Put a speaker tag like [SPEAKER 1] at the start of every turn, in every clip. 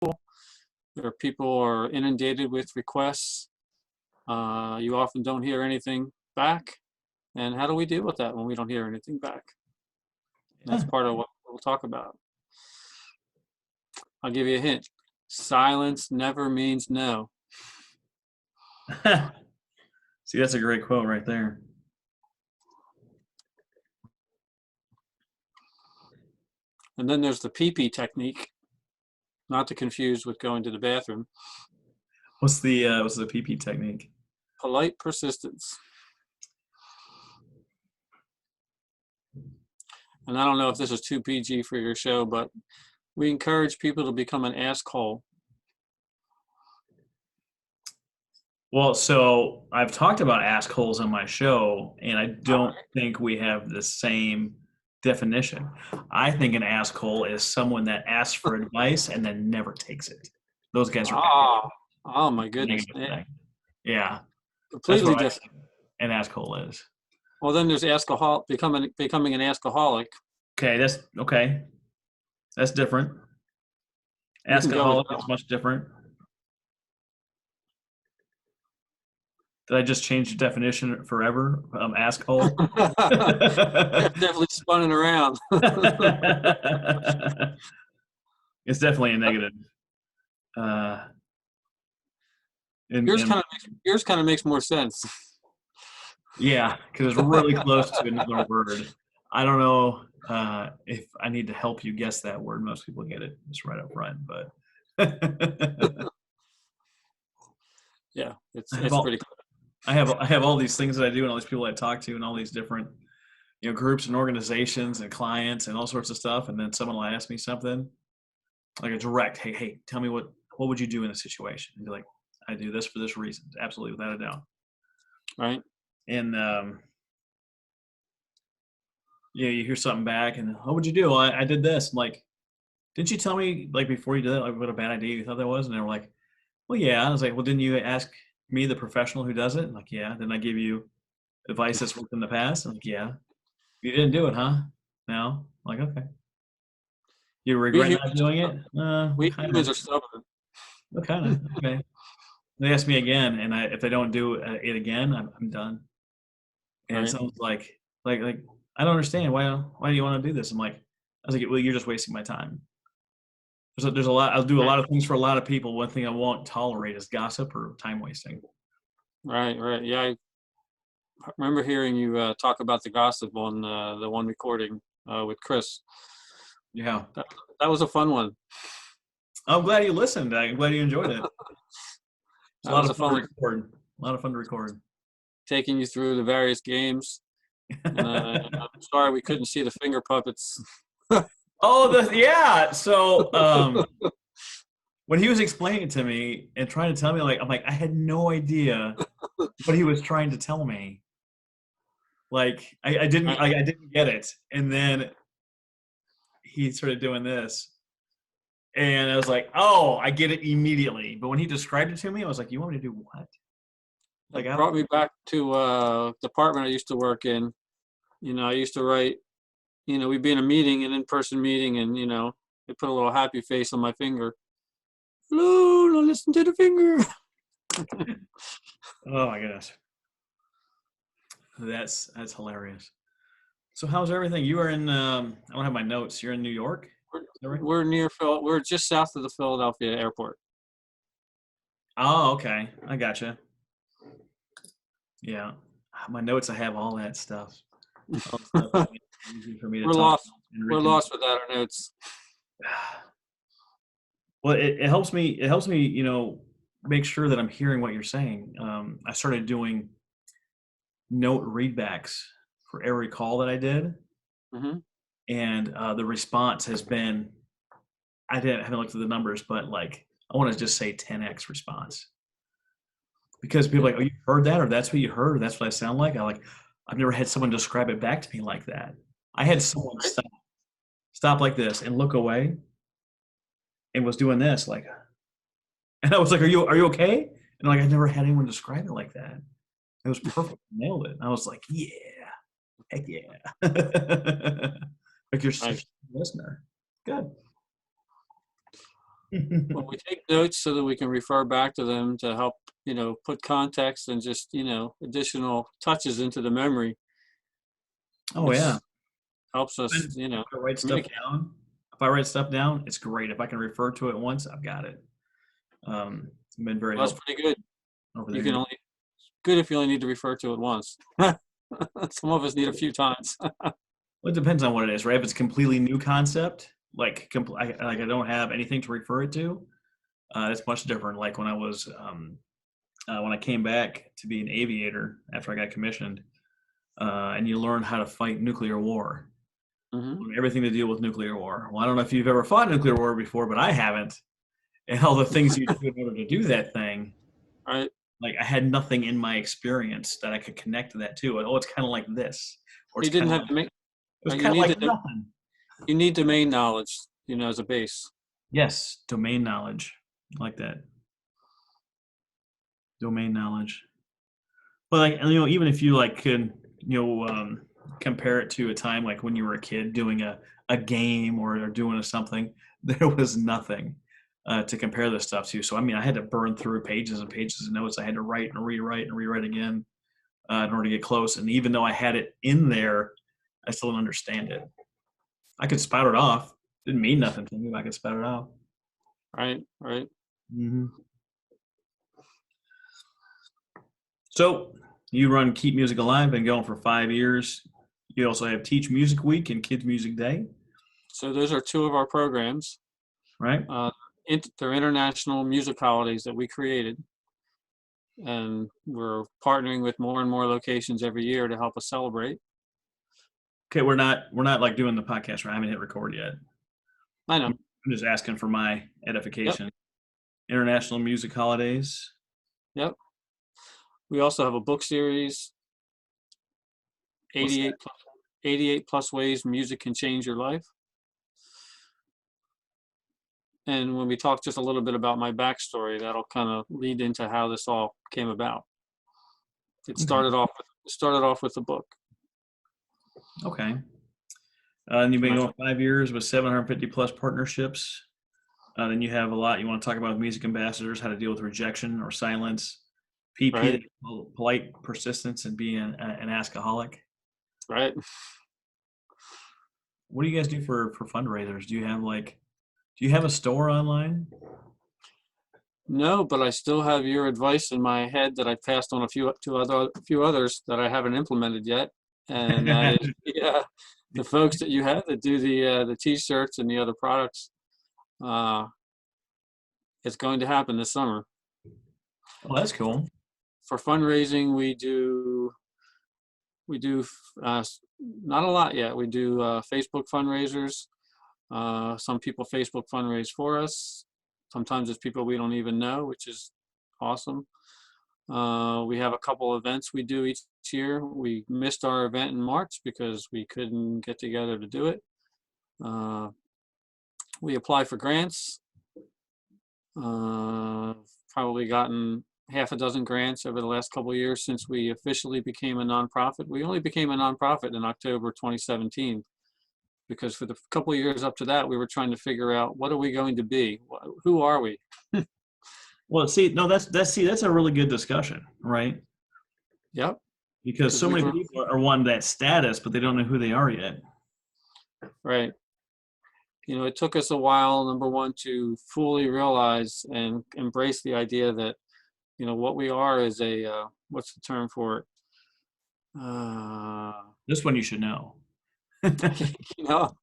[SPEAKER 1] where people are inundated with requests. You often don't hear anything back. And how do we deal with that when we don't hear anything back? That's part of what we'll talk about. I'll give you a hint. Silence never means no.
[SPEAKER 2] See, that's a great quote right there.
[SPEAKER 1] And then there's the pee-pee technique, not to confuse with going to the bathroom.
[SPEAKER 2] What's the PP technique?
[SPEAKER 1] Polite persistence. And I don't know if this is too PG for your show, but we encourage people to become an asshole.
[SPEAKER 2] Well, so I've talked about assholes on my show, and I don't think we have the same definition. I think an asshole is someone that asks for advice and then never takes it. Those guys are
[SPEAKER 1] oh my goodness.
[SPEAKER 2] Yeah.
[SPEAKER 1] Completely different.
[SPEAKER 2] An asshole is.
[SPEAKER 1] Well, then there's Ask-aholic, becoming an Ask-aholic.
[SPEAKER 2] Okay, that's different. Ask-aholic is much different. Did I just change the definition forever? Asshole.
[SPEAKER 1] Definitely spun it around.
[SPEAKER 2] It's definitely a negative.
[SPEAKER 1] Yours kind of makes more sense.
[SPEAKER 2] Yeah, because it's really close to another word. I don't know if I need to help you guess that word. Most people get it just right up front, but
[SPEAKER 1] yeah, it's pretty cool.
[SPEAKER 2] I have all these things that I do and all these people I talk to and all these different groups and organizations and clients and all sorts of stuff, and then someone will ask me something like a direct, hey, tell me what would you do in a situation? And be like, I do this for this reason, absolutely, without a doubt.
[SPEAKER 1] Right.
[SPEAKER 2] And you hear something back, and what would you do? Well, I did this. I'm like, didn't you tell me like before you did it, like what a bad idea you thought that was? And they were like, well, yeah. I was like, well, didn't you ask me, the professional who does it? I'm like, yeah. Then I give you advice that's worked in the past. I'm like, yeah. You didn't do it, huh? No. I'm like, okay. You regret not doing it?
[SPEAKER 1] We humans are stubborn.
[SPEAKER 2] Kind of. Okay. They ask me again, and if they don't do it again, I'm done. And someone's like, I don't understand. Why do you want to do this? I was like, well, you're just wasting my time. There's a lot. I'll do a lot of things for a lot of people. One thing I won't tolerate is gossip or time wasting.
[SPEAKER 1] Right. Yeah, I remember hearing you talk about the gossip on the one recording with Chris.
[SPEAKER 2] Yeah,
[SPEAKER 1] that was a fun one.
[SPEAKER 2] I'm glad you listened. I'm glad you enjoyed it. It's a lot of fun to record. A lot of fun to record.
[SPEAKER 1] Taking you through the various games. I'm sorry we couldn't see the finger puppets.
[SPEAKER 2] Yeah. So when he was explaining it to me and trying to tell me, I'm like, I had no idea what he was trying to tell me. Like I didn't get it, and then he started doing this, and I was like, oh, I get it immediately. But when he described it to me, I was like, you want me to do what?
[SPEAKER 1] Like, it brought me back to a department I used to work in. I used to write, we'd be in a meeting, an in-person meeting, and, they put a little happy face on my finger. Hello, now listen to the finger.
[SPEAKER 2] Oh my goodness. That's hilarious. So how's everything? You are in, I don't have my notes. You're in New York?
[SPEAKER 1] We're near we're just south of the Philadelphia airport.
[SPEAKER 2] Oh, okay. I gotcha. Yeah. My notes, I have all that stuff.
[SPEAKER 1] Easy for me to lost. We're lost without our notes.
[SPEAKER 2] Well, it helps me. It helps me, make sure that I'm hearing what you're saying. I started doing note readbacks for every call that I did, and the response has been. I haven't looked at the numbers, but I want to just say 10x response. Because people are like, oh, you heard that, or that's what you heard, or that's what I sound like. I've never had someone describe it back to me like that. I had someone stop like this and look away, and was doing this and I was like, are you okay? And I never had anyone describe it like that. It was perfect. Nailed it. I was like, yeah, heck yeah. You're such a listener. Good.
[SPEAKER 1] Well, we take notes so that we can refer back to them to help, put context and just, additional touches into the memory,
[SPEAKER 2] Oh yeah.
[SPEAKER 1] which helps us,
[SPEAKER 2] And if I write stuff
[SPEAKER 1] communicate.
[SPEAKER 2] down, if I write stuff down, it's great. If I can refer to it once, I've got it. It's been very
[SPEAKER 1] Well, that's
[SPEAKER 2] helpful
[SPEAKER 1] pretty good.
[SPEAKER 2] over the
[SPEAKER 1] You can
[SPEAKER 2] years.
[SPEAKER 1] only, good if you only need to refer to it once. Some of us need a few times.
[SPEAKER 2] Well, it depends on what it is, right? If it's a completely new concept, like I don't have anything to refer it to, it's much different. Like when I came back to be an aviator after I got commissioned, and you learn how to fight nuclear war,
[SPEAKER 1] Hmm.
[SPEAKER 2] everything to deal with nuclear war. Well, I don't know if you've ever fought nuclear war before, but I haven't. And all the things you do in order to do that thing,
[SPEAKER 1] Right.
[SPEAKER 2] like I had nothing in my experience that I could connect to that to. Oh, it's kind of like this, or
[SPEAKER 1] You
[SPEAKER 2] it's kind
[SPEAKER 1] didn't
[SPEAKER 2] of
[SPEAKER 1] have
[SPEAKER 2] like
[SPEAKER 1] to make,
[SPEAKER 2] it was
[SPEAKER 1] you
[SPEAKER 2] kind of
[SPEAKER 1] need
[SPEAKER 2] like
[SPEAKER 1] to,
[SPEAKER 2] nothing.
[SPEAKER 1] you need domain knowledge, as a base.
[SPEAKER 2] Yes, domain knowledge, I like that domain knowledge. But like even if you like could compare it to a time like when you were a kid doing a game or doing something, there was nothing to compare this stuff to. So I mean, I had to burn through pages and pages of notes. I had to write and rewrite again in order to get close. And even though I had it in there, I still didn't understand it. I could spout it off. Didn't mean nothing to me, but I could spout it off.
[SPEAKER 1] Right. Right.
[SPEAKER 2] Hmm. So you run Keep Music Alive, been going for 5 years. You also have Teach Music Week and Kids Music Day,
[SPEAKER 1] So those are two of our programs.
[SPEAKER 2] right?
[SPEAKER 1] Uh, they're international music holidays that we created, and we're partnering with more and more locations every year to help us celebrate.
[SPEAKER 2] Okay, we're not like doing the podcast, right? I haven't hit record yet.
[SPEAKER 1] I know.
[SPEAKER 2] I'm just asking for my
[SPEAKER 1] Yep.
[SPEAKER 2] edification. International Music Holidays.
[SPEAKER 1] Yep. We also have a book series,
[SPEAKER 2] What's that?
[SPEAKER 1] 88 plus, 88 plus ways music can change your life. And when we talk just a little bit about my backstory, that'll kind of lead into how this all came about. It
[SPEAKER 2] Okay.
[SPEAKER 1] started off with the book.
[SPEAKER 2] Okay. And you've
[SPEAKER 1] Can
[SPEAKER 2] been
[SPEAKER 1] I?
[SPEAKER 2] going 5 years with 750 plus partnerships. Then you have a lot you want to talk about with music ambassadors, how to deal with rejection or silence, PP,
[SPEAKER 1] Right.
[SPEAKER 2] that polite persistence, and being an ask-aholic.
[SPEAKER 1] Right.
[SPEAKER 2] What do you guys do for fundraisers? Do you have a store online?
[SPEAKER 1] No, but I still have your advice in my head that I passed on a few others that I haven't implemented yet, and that is the folks that you have that do the t-shirts and the other products. Uh, it's going to happen this summer.
[SPEAKER 2] Oh, that's cool.
[SPEAKER 1] For fundraising, we do not a lot yet. We do Facebook fundraisers. Some people Facebook fundraise for us. Sometimes it's people we don't even know, which is awesome. We have a couple events we do each year. We missed our event in March because we couldn't get together to do it. We apply for grants. Probably gotten half a dozen grants over the last couple of years since we officially became a nonprofit. We only became a nonprofit in October 2017 because for the couple of years up to that, we were trying to figure out what are we going to be? Who are we?
[SPEAKER 2] Well, see, no, that's a really good discussion, right?
[SPEAKER 1] Yep,
[SPEAKER 2] Because
[SPEAKER 1] because
[SPEAKER 2] so
[SPEAKER 1] we
[SPEAKER 2] many
[SPEAKER 1] were
[SPEAKER 2] people are wanting that status, but they don't know who they are yet.
[SPEAKER 1] right. It took us a while, number one, to fully realize and embrace the idea that, what we are is what's the term for it? Uh,
[SPEAKER 2] This one you should know.
[SPEAKER 1] you know,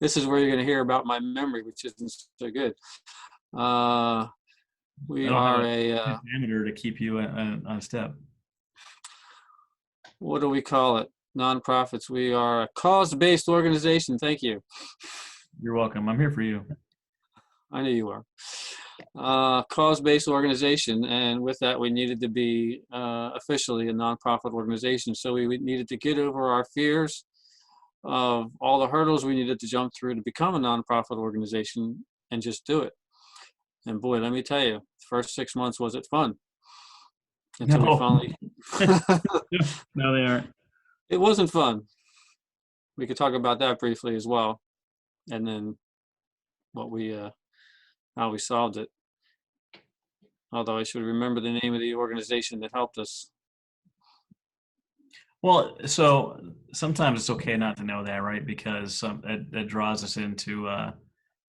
[SPEAKER 1] this is where you're going to hear about my memory, which isn't so good. Uh,
[SPEAKER 2] I
[SPEAKER 1] we
[SPEAKER 2] don't have
[SPEAKER 1] are
[SPEAKER 2] a
[SPEAKER 1] a,
[SPEAKER 2] parameter to keep you on step.
[SPEAKER 1] what do we call it? Nonprofits. We are a cause-based organization. Thank you.
[SPEAKER 2] You're welcome. I'm here for you.
[SPEAKER 1] I knew you were. Cause-based organization, and with that, we needed to be officially a nonprofit organization. So we needed to get over our fears of all the hurdles we needed to jump through to become a nonprofit organization and just do it. And boy, let me tell you, the first 6 months wasn't fun until we
[SPEAKER 2] No,
[SPEAKER 1] finally.
[SPEAKER 2] no, they aren't.
[SPEAKER 1] It wasn't fun. We could talk about that briefly as well, and then what we how we solved it. Although I should remember the name of the organization that helped us.
[SPEAKER 2] Well, so sometimes it's okay not to know that, right? Because that draws us into,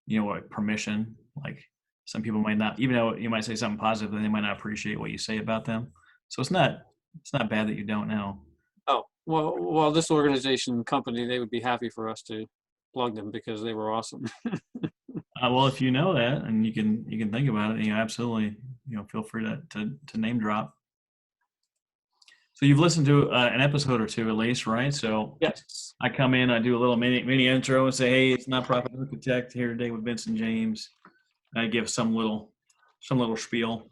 [SPEAKER 2] what permission. Like some people might not, even though you might say something positive, then they might not appreciate what you say about them. So it's not bad that you don't know.
[SPEAKER 1] Oh, well, this organization company, they would be happy for us to plug them because they were awesome.
[SPEAKER 2] Well, if you know that and you can think about it, absolutely, feel free to name drop. So you've listened to an episode or two at least, right? So
[SPEAKER 1] Yes.
[SPEAKER 2] I come in, I do a little mini intro and say, "Hey, it's Nonprofit Architect here today with Vincent James." I give some little spiel.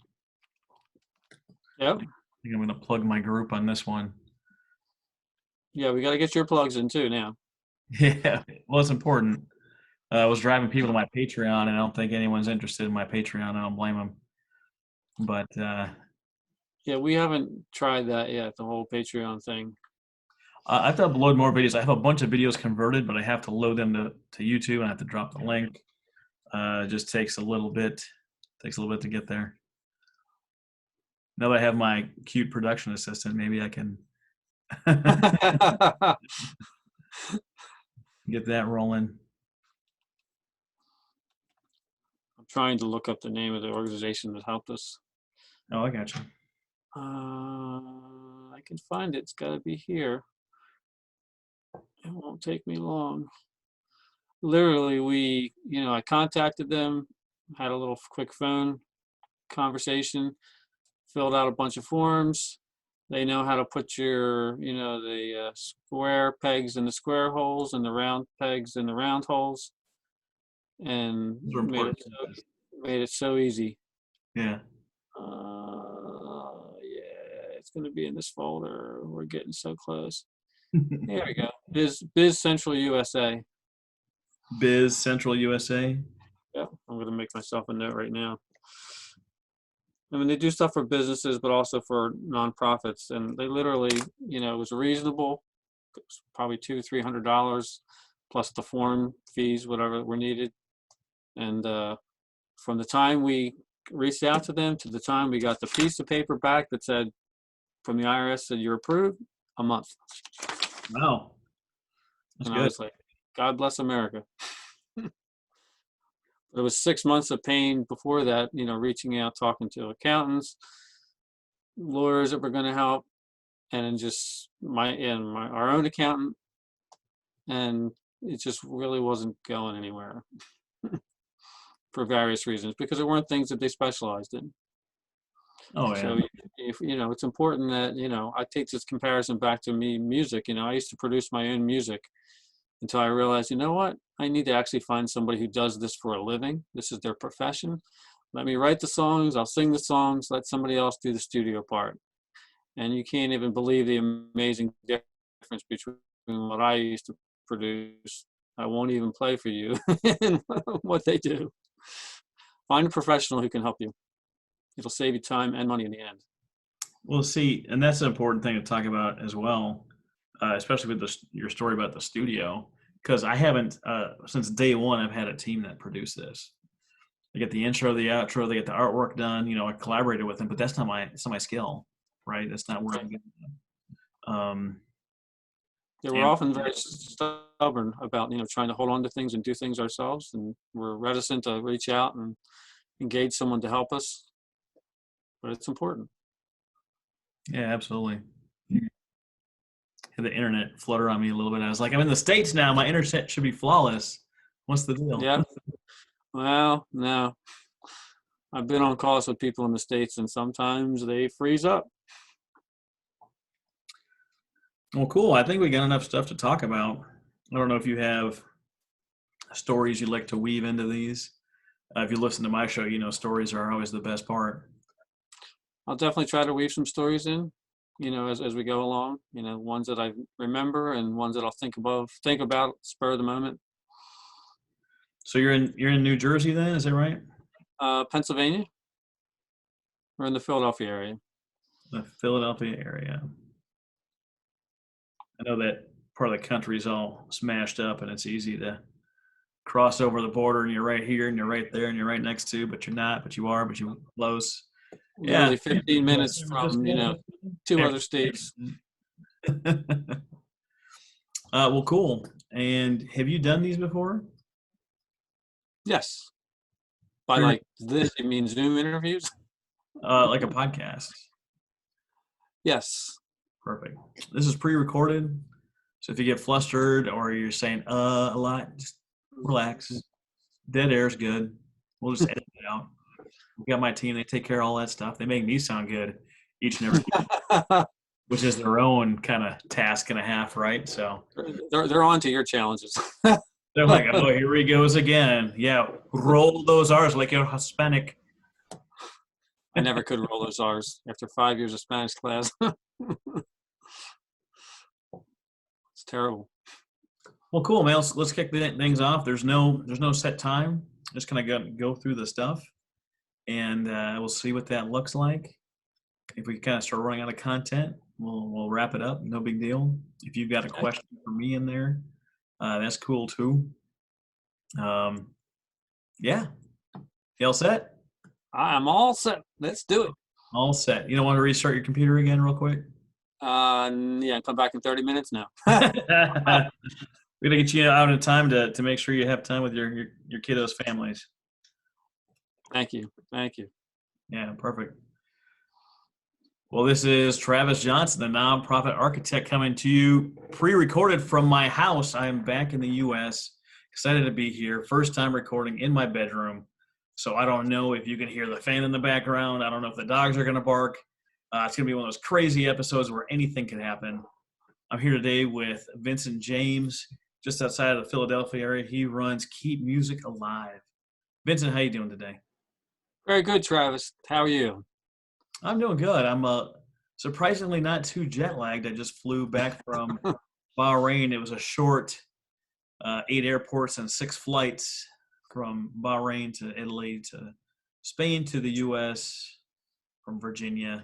[SPEAKER 1] Yep.
[SPEAKER 2] I think I'm going to plug my group on this one.
[SPEAKER 1] Yeah, we got to get your plugs in too now.
[SPEAKER 2] Yeah, well, it's important. I was driving people to my Patreon, and I don't think anyone's interested in my Patreon. I don't blame them. But
[SPEAKER 1] Yeah, we haven't tried that yet, the whole Patreon thing.
[SPEAKER 2] I have to upload more videos. I have a bunch of videos converted, but I have to load them to YouTube, and I have to drop the link. It just takes a little bit. Takes a little bit to get there. Now that I have my cute production assistant, maybe I can get that rolling.
[SPEAKER 1] I'm trying to look up the name of the organization that helped us.
[SPEAKER 2] Oh, I got you.
[SPEAKER 1] I can find it. It's got to be here. It won't take me long. Literally, I contacted them, had a little quick phone conversation, filled out a bunch of forms. They know how to put the square pegs in the square holes and the round pegs in the round holes, and
[SPEAKER 2] Those are important.
[SPEAKER 1] made it so easy.
[SPEAKER 2] Yeah.
[SPEAKER 1] Yeah, it's going to be in this folder. We're getting so close. There we go. Biz Central USA.
[SPEAKER 2] Biz Central USA.
[SPEAKER 1] Yep, I'm going to make myself a note right now. I mean, they do stuff for businesses, but also for nonprofits, and they literally, it was reasonable. It was probably $200-300 plus the form fees, whatever were needed. And from the time we reached out to them to the time we got the piece of paper back that said from the IRS said you're approved, a month.
[SPEAKER 2] Wow. That's
[SPEAKER 1] And
[SPEAKER 2] good.
[SPEAKER 1] I was like, God bless America. It was 6 months of pain before that, reaching out, talking to accountants, lawyers that were going to help, and then just our own accountant, and it just really wasn't going anywhere for various reasons because there weren't things that they specialized in.
[SPEAKER 2] Oh yeah.
[SPEAKER 1] So if it's important that I take this comparison back to music. I used to produce my own music until I realized, you know what, I need to actually find somebody who does this for a living. This is their profession. Let me write the songs, I'll sing the songs, let somebody else do the studio part. And you can't even believe the amazing difference between what I used to produce, I won't even play for you, and what they do. Find a professional who can help you. It'll save you time and money in the end.
[SPEAKER 2] Well, see, and that's an important thing to talk about as well, especially with your story about the studio, because I haven't since day one. I've had a team that produced this. They get the intro, the outro, they get the artwork done. I collaborated with them, but that's not my skill, right? That's not where I'm good.
[SPEAKER 1] Yeah, we're often very stubborn about trying to hold on to things and do things ourselves, and we're reticent to reach out and engage someone to help us. But it's important.
[SPEAKER 2] Yeah, absolutely. Had the internet flutter on me a little bit. I was like, I'm in the States now. My internet should be flawless. What's the deal?
[SPEAKER 1] Yeah. Well, no. I've been on calls with people in the States, and sometimes they freeze up.
[SPEAKER 2] Well, cool. I think we got enough stuff to talk about. I don't know if you have stories you'd like to weave into these. If you listen to my show, stories are always the best part.
[SPEAKER 1] I'll definitely try to weave some stories in, as we go along. Ones that I remember and ones that I'll think about spur of the moment.
[SPEAKER 2] So you're in New Jersey then, is that right?
[SPEAKER 1] Pennsylvania. We're in the Philadelphia area.
[SPEAKER 2] The Philadelphia area. I know that part of the country is all smashed up, and it's easy to cross over the border and you're right here and you're right there and you're right next to, but you're not, but you are, but you're close. Yeah.
[SPEAKER 1] Literally 15 minutes from, two other states.
[SPEAKER 2] Well, cool. And have you done these before?
[SPEAKER 1] Yes. By like this, you mean Zoom interviews?
[SPEAKER 2] Like a podcast.
[SPEAKER 1] Yes.
[SPEAKER 2] Perfect. This is pre-recorded. So if you get flustered or you're saying a lot, just relax. Dead air is good. We'll just edit it out. We got my team. They take care of all that stuff. They make me sound good each and every week, which is their own kind of task and a half, right? So
[SPEAKER 1] they're on to your challenges.
[SPEAKER 2] They're like, oh, here he goes again. Yeah, roll those R's like you're Hispanic.
[SPEAKER 1] I never could roll those R's after 5 years of Spanish class. It's terrible.
[SPEAKER 2] Well, cool, man. Let's kick things off. There's no set time. Just kind of go through the stuff, and we'll see what that looks like. If we kind of start running out of content, we'll wrap it up. No big deal. If you've got a question for me in there, that's cool too. Yeah. You all set?
[SPEAKER 1] I'm all set. Let's do it.
[SPEAKER 2] All set. You don't want to restart your computer again real quick?
[SPEAKER 1] Yeah, come back in 30 minutes now.
[SPEAKER 2] We're going to get you out in time to make sure you have time with your kiddos' families.
[SPEAKER 1] Thank you. Thank you.
[SPEAKER 2] Yeah, perfect. Well, this is Travis Johnson, the nonprofit architect, coming to you pre-recorded from my house. I am back in the U.S. Excited to be here. First time recording in my bedroom. So I don't know if you can hear the fan in the background. I don't know if the dogs are going to bark. It's going to be one of those crazy episodes where anything can happen. I'm here today with Vincent James, just outside of the Philadelphia area. He runs Keep Music Alive. Vincent, how you doing today?
[SPEAKER 1] Very good, Travis. How are you?
[SPEAKER 2] I'm doing good. I'm surprisingly not too jet lagged. I just flew back from Bahrain. It was a short 8 airports and 6 flights from Bahrain to Italy to Spain to the U.S., from Virginia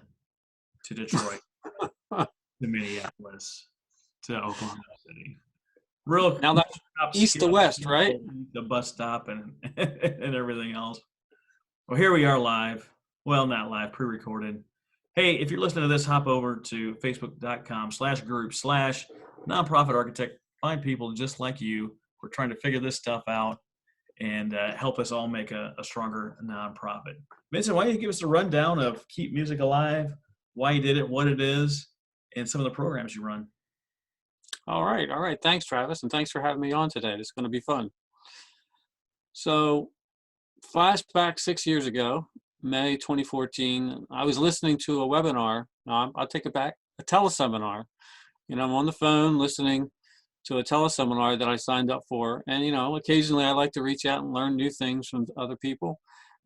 [SPEAKER 2] to Detroit to Minneapolis to Oklahoma City. Real
[SPEAKER 1] now that's east to west, right?
[SPEAKER 2] The bus stop and and everything else. Well, here we are live. Well, not live, pre-recorded. Hey, if you're listening to this, hop over to facebook.com/group/nonprofit architect. Find people just like you. We're trying to figure this stuff out and help us all make a stronger nonprofit. Vincent, why don't you give us a rundown of Keep Music Alive, why you did it, what it is, and some of the programs you run.
[SPEAKER 1] All right. Thanks, Travis, and thanks for having me on today. It's going to be fun. So, flashback 6 years ago, May 2014, I was listening to a webinar. I'll take it back, a teleseminar. I'm on the phone listening to a teleseminar that I signed up for. And, occasionally I like to reach out and learn new things from other people.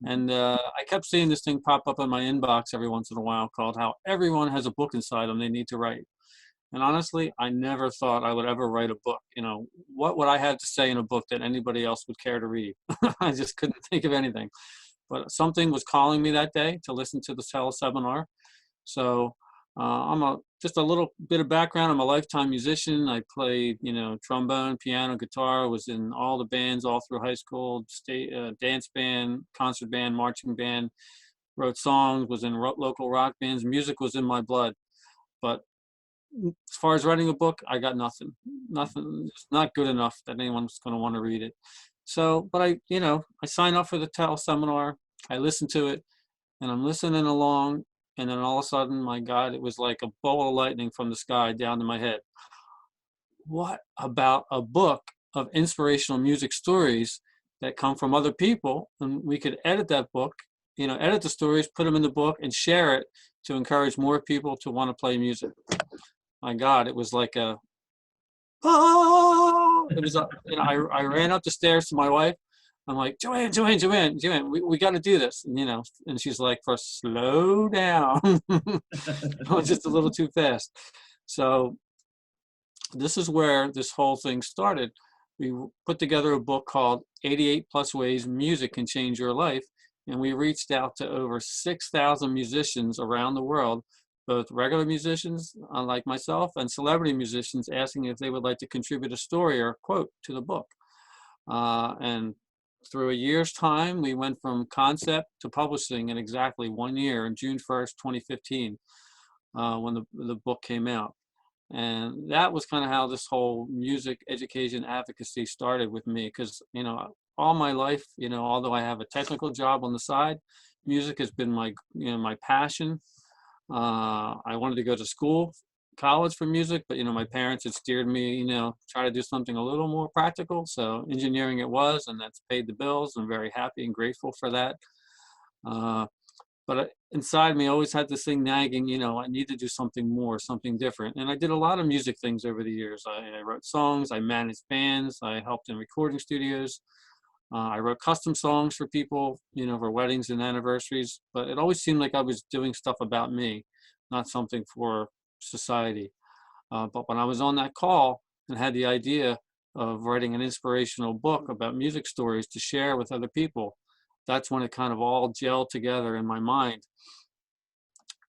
[SPEAKER 1] And I kept seeing this thing pop up in my inbox every once in a while called How Everyone Has a Book Inside Them They Need to Write. And honestly, I never thought I would ever write a book. What would I have to say in a book that anybody else would care to read? I just couldn't think of anything. But something was calling me that day to listen to the teleseminar. So just a little bit of background. I'm a lifetime musician. I played, trombone, piano, guitar. Was in all the bands all through high school. State dance band, concert band, marching band. Wrote songs. Was in local rock bands. Music was in my blood. But as far as writing a book, I got nothing. Nothing. It's not good enough that anyone's going to want to read it. So, but I signed up for the teleseminar. I listened to it, and I'm listening along. And then all of a sudden, my God, it was like a bolt of lightning from the sky down to my head. What about a book of inspirational music stories that come from other people? And we could edit that book, edit the stories, put them in the book, and share it to encourage more people to want to play music. My God, it was like it was, I ran up the stairs to my wife. I'm like, Joanne, we got to do this. And she's like, slow down. I was just a little too fast. So this is where this whole thing started. We put together a book called 88 Plus Ways Music Can Change Your Life. And we reached out to over 6,000 musicians around the world, both regular musicians, like myself, and celebrity musicians, asking if they would like to contribute a story or a quote to the book. And through a year's time, we went from concept to publishing in exactly 1 year, on June 1st, 2015, when the book came out. And that was kind of how this whole music education advocacy started with me. Because, all my life, although I have a technical job on the side, music has been my passion. I wanted to go to college for music, but my parents had steered me, try to do something a little more practical. So engineering it was, and that's paid the bills. I'm very happy and grateful for that. But inside me, I always had this thing nagging, I need to do something more, something different. And I did a lot of music things over the years. I wrote songs, I managed bands, I helped in recording studios. I wrote custom songs for people, for weddings and anniversaries. But it always seemed like I was doing stuff about me, not something for society. But when I was on that call and had the idea of writing an inspirational book about music stories to share with other people, that's when it kind of all gelled together in my mind.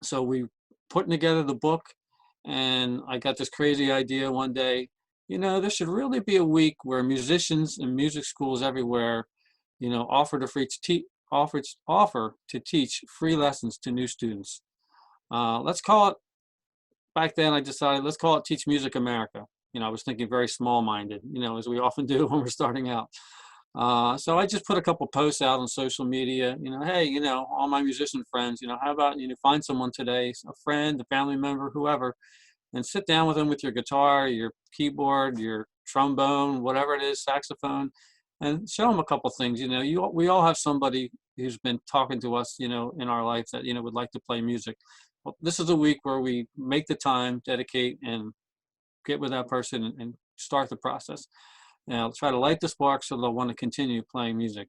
[SPEAKER 1] So we putting together the book, and I got this crazy idea one day, there should really be a week where musicians and music schools everywhere, offer to teach free lessons to new students. Let's call it, back then I decided, let's call it Teach Music America. I was thinking very small-minded, as we often do when we're starting out. So I just put a couple posts out on social media, hey, all my musician friends, how about, find someone today, a friend, a family member, whoever, and sit down with them with your guitar, your keyboard, your trombone, whatever it is, saxophone, and show them a couple things. We all have somebody who's been talking to us, in our life that, would like to play music. Well, this is a week where we make the time, dedicate, and get with that person and start the process. I'll try to light the spark so they'll want to continue playing music.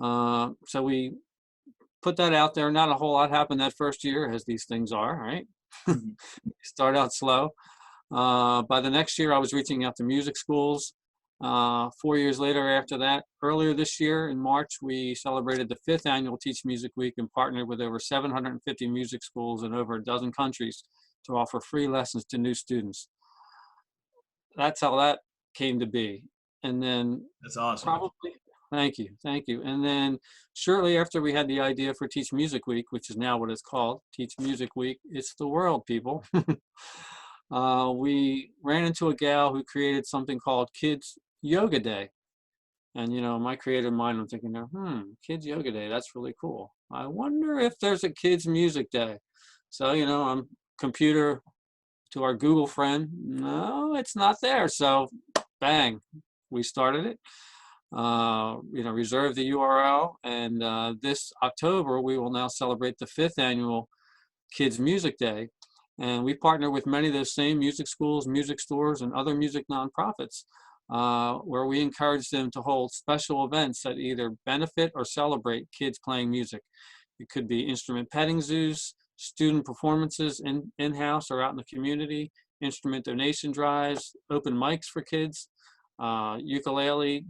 [SPEAKER 1] So we put that out there. Not a whole lot happened that first year, as these things are, right? Start out slow. By the next year, I was reaching out to music schools. 4 years later after that, earlier this year in March, we celebrated the 5th annual Teach Music Week and partnered with over 750 music schools in over a dozen countries to offer free lessons to new students. That's how that came to be. And then
[SPEAKER 2] That's awesome.
[SPEAKER 1] probably, thank you. And then shortly after we had the idea for Teach Music Week, which is now what it's called, Teach Music Week, it's the world, people. We ran into a gal who created something called Kids Yoga Day. And, my creative mind, I'm thinking, Kids Yoga Day, that's really cool. I wonder if there's a Kids Music Day. So, I'm computer to our Google friend. No, it's not there. So bang, we started it. Reserve the URL. And this October, we will now celebrate the 5th annual Kids Music Day. And we partner with many of those same music schools, music stores, and other music nonprofits, where we encourage them to hold special events that either benefit or celebrate kids playing music. It could be instrument petting zoos, student performances in-house or out in the community, instrument donation drives, open mics for kids, ukulele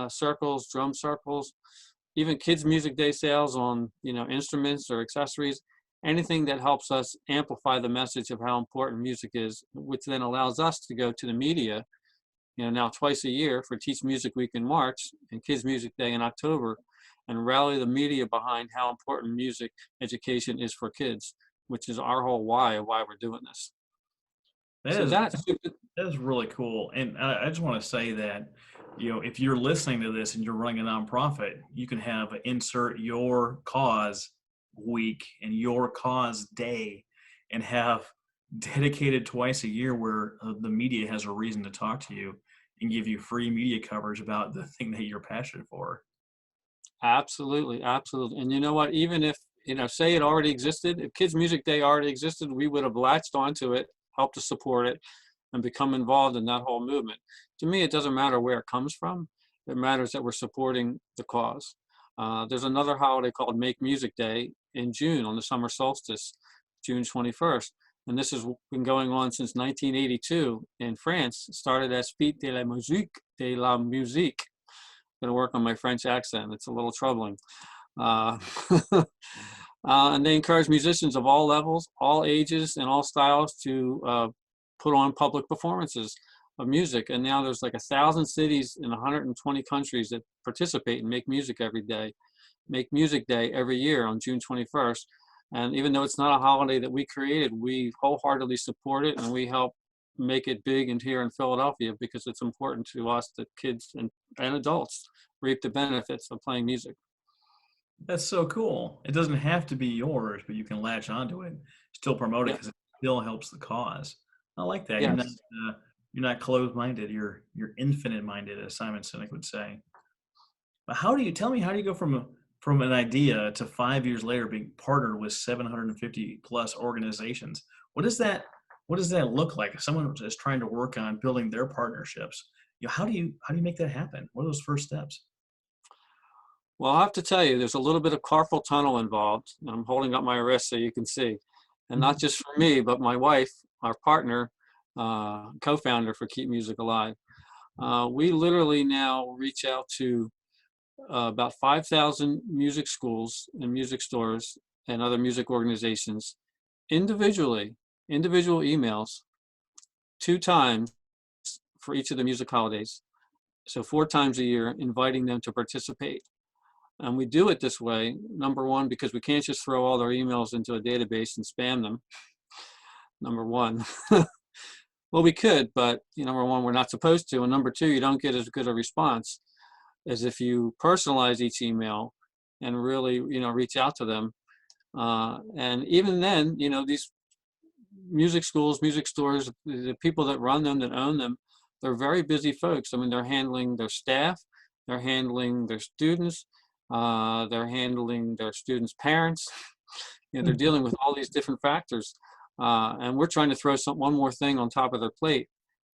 [SPEAKER 1] circles, drum circles, even kids music day sales on instruments or accessories, anything that helps us amplify the message of how important music is, which then allows us to go to the media, now twice a year for Teach Music Week in March and Kids Music Day in October, and rally the media behind how important music education is for kids, which is our whole why of why we're doing this.
[SPEAKER 2] That is really cool. And I just want to say that, if you're listening to this and you're running a nonprofit, you can have insert your cause week and your cause day and have dedicated twice a year where the media has a reason to talk to you and give you free media coverage about the thing that you're passionate for.
[SPEAKER 1] Absolutely. And you know what, even if, say it already existed, if Kids Music Day already existed, we would have latched onto it, helped to support it, and become involved in that whole movement. To me, it doesn't matter where it comes from. It matters that we're supporting the cause. There's another holiday called Make Music Day in June on the summer solstice, June 21st. And this has been going on since 1982 in France. It started as Fête de la Musique, de la Musique. I'm going to work on my French accent. It's a little troubling. And they encourage musicians of all levels, all ages, and all styles to put on public performances. of music. And now there's like 1,000 cities in 120 countries that participate and make music every day, make Music Day every year on June 21st. And even though it's not a holiday that we created, we wholeheartedly support it, and we help make it big and here in Philadelphia because it's important to us that kids and adults reap the benefits of playing music.
[SPEAKER 2] That's so cool. It doesn't have to be yours, but you can latch onto it, still promote it
[SPEAKER 1] Yeah.
[SPEAKER 2] because it still helps the cause. I like that.
[SPEAKER 1] Yes.
[SPEAKER 2] You're not closed-minded. You're infinite-minded, as Simon Sinek would say. But how do you tell me how do you go from an idea to 5 years later being partnered with 750 plus organizations? What does that what does that look like? If someone is trying to work on building their partnerships, how do you make that happen? What are those first steps?
[SPEAKER 1] Well, I have to tell you, there's a little bit of carpal tunnel involved. I'm holding up my wrist so you can see. And not just for me, but my wife, our partner, co-founder for Keep Music Alive. We literally now reach out to about 5,000 music schools and music stores and other music organizations individually, individual emails, 2 times for each of the music holidays. So 4 times a year, inviting them to participate. And we do it this way, number one, because we can't just throw all their emails into a database and spam them, number one. Well, we could, but number one, we're not supposed to. And number two, you don't get as good a response as if you personalize each email and really, reach out to them. And even then, these music schools, music stores, the people that run them, that own them, they're very busy folks. I mean, they're handling their staff, they're handling their students, they're handling their students' parents. They're dealing with all these different factors. And we're trying to throw one more thing on top of their plate,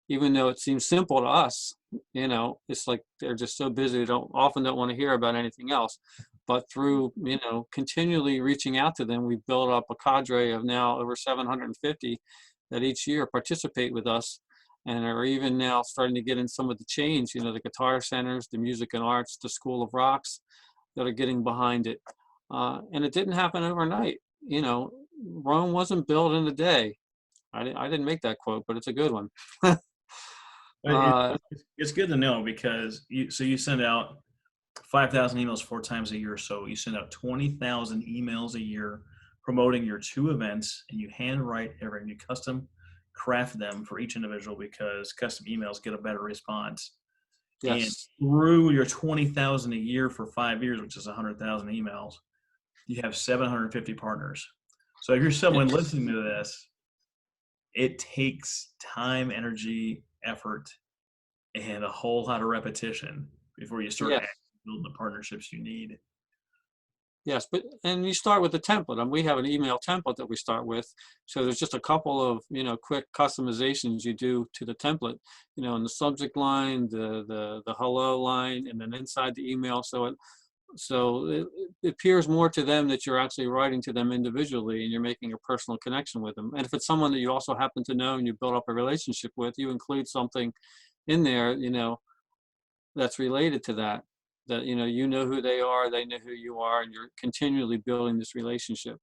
[SPEAKER 1] even though it seems simple to us. It's like they're just so busy, they often don't want to hear about anything else. But through, continually reaching out to them, we build up a cadre of now over 750 that each year participate with us and are even now starting to get in some of the chains, the guitar centers, the music and arts, the School of Rocks that are getting behind it. And it didn't happen overnight. Rome wasn't built in a day. I didn't make that quote, but it's a good one.
[SPEAKER 2] But it's good to know because you send out 5,000 emails 4 times a year. So you send out 20,000 emails a year promoting your 2 events, and you handwrite everything. You custom craft them for each individual because custom emails get a better response. And
[SPEAKER 1] Yes.
[SPEAKER 2] through your 20,000 a year for 5 years, which is 100,000 emails, you have 750 partners. So if you're someone
[SPEAKER 1] Yes.
[SPEAKER 2] listening to this, it takes time, energy, effort, and a whole lot of repetition before you start
[SPEAKER 1] Yes.
[SPEAKER 2] building the partnerships you need.
[SPEAKER 1] Yes, and you start with the template, and we have an email template that we start with. So there's just a couple of quick customizations you do to the template, in the subject line, the hello line, and then inside the email. So it appears more to them that you're actually writing to them individually and you're making a personal connection with them. And if it's someone that you also happen to know and you build up a relationship with, you include something in there, that's related to that you know who they are, they know who you are, and you're continually building this relationship.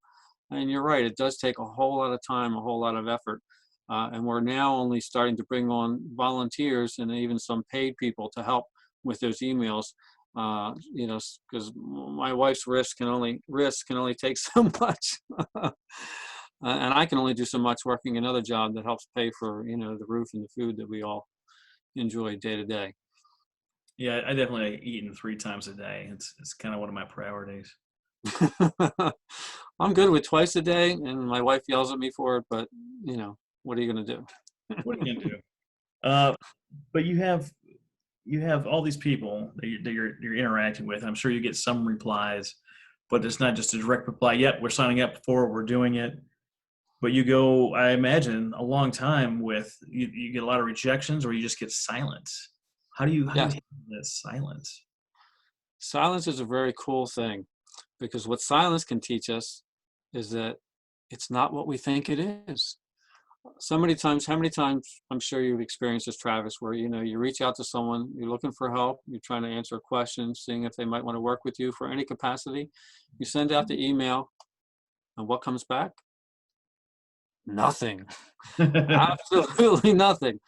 [SPEAKER 1] And you're right, it does take a whole lot of time, a whole lot of effort. And we're now only starting to bring on volunteers and even some paid people to help with those emails. Because my wife's risk can only take so much. And I can only do so much working another job that helps pay for the roof and the food that we all enjoy day to day.
[SPEAKER 2] Yeah, I definitely like eating 3 times a day. It's kind of one of my priorities.
[SPEAKER 1] I'm good with twice a day, and my wife yells at me for it, but what are you going to do?
[SPEAKER 2] What are you gonna do? Uh, but you have all these people that you're interacting with. I'm sure you get some replies, but it's not just a direct reply. Yep, we're signing up for it. We're doing it. But you go, I imagine, a long time with you get a lot of rejections, or you just get silence. How do you
[SPEAKER 1] Yes,
[SPEAKER 2] handle this silence?
[SPEAKER 1] silence is a very cool thing because what silence can teach us is that it's not what we think it is. So many times, how many times I'm sure you've experienced this, Travis, where you reach out to someone, you're looking for help, you're trying to answer a question, seeing if they might want to work with you for any capacity. You send out the email, and what comes back? Nothing. Absolutely nothing.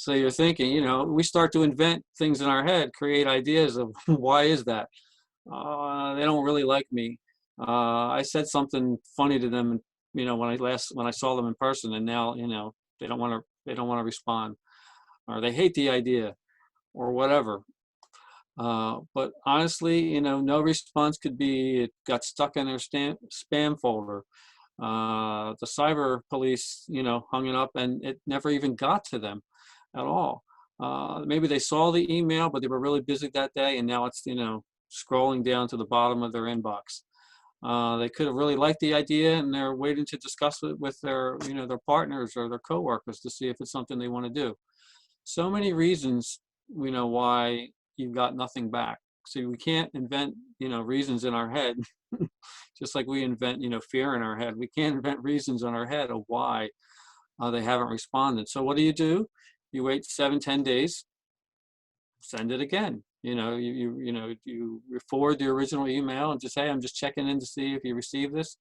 [SPEAKER 1] So you're thinking, we start to invent things in our head, create ideas of why is that? They don't really like me. I said something funny to them, when I saw them in person, and now, they don't want to respond, or they hate the idea, or whatever. But honestly, no response could be it got stuck in their spam folder. The cyber police, hung it up, and it never even got to them at all. Maybe they saw the email, but they were really busy that day, and now it's, scrolling down to the bottom of their inbox. They could have really liked the idea, and they're waiting to discuss it with their partners or their coworkers to see if it's something they want to do. So many reasons, why you got nothing back. So we can't invent, reasons in our head, just like we invent, fear in our head. We can't invent reasons in our head of why they haven't responded. So what do? You wait 7, 10 days, send it again. You forward the original email and just, hey, I'm just checking in to see if you received this.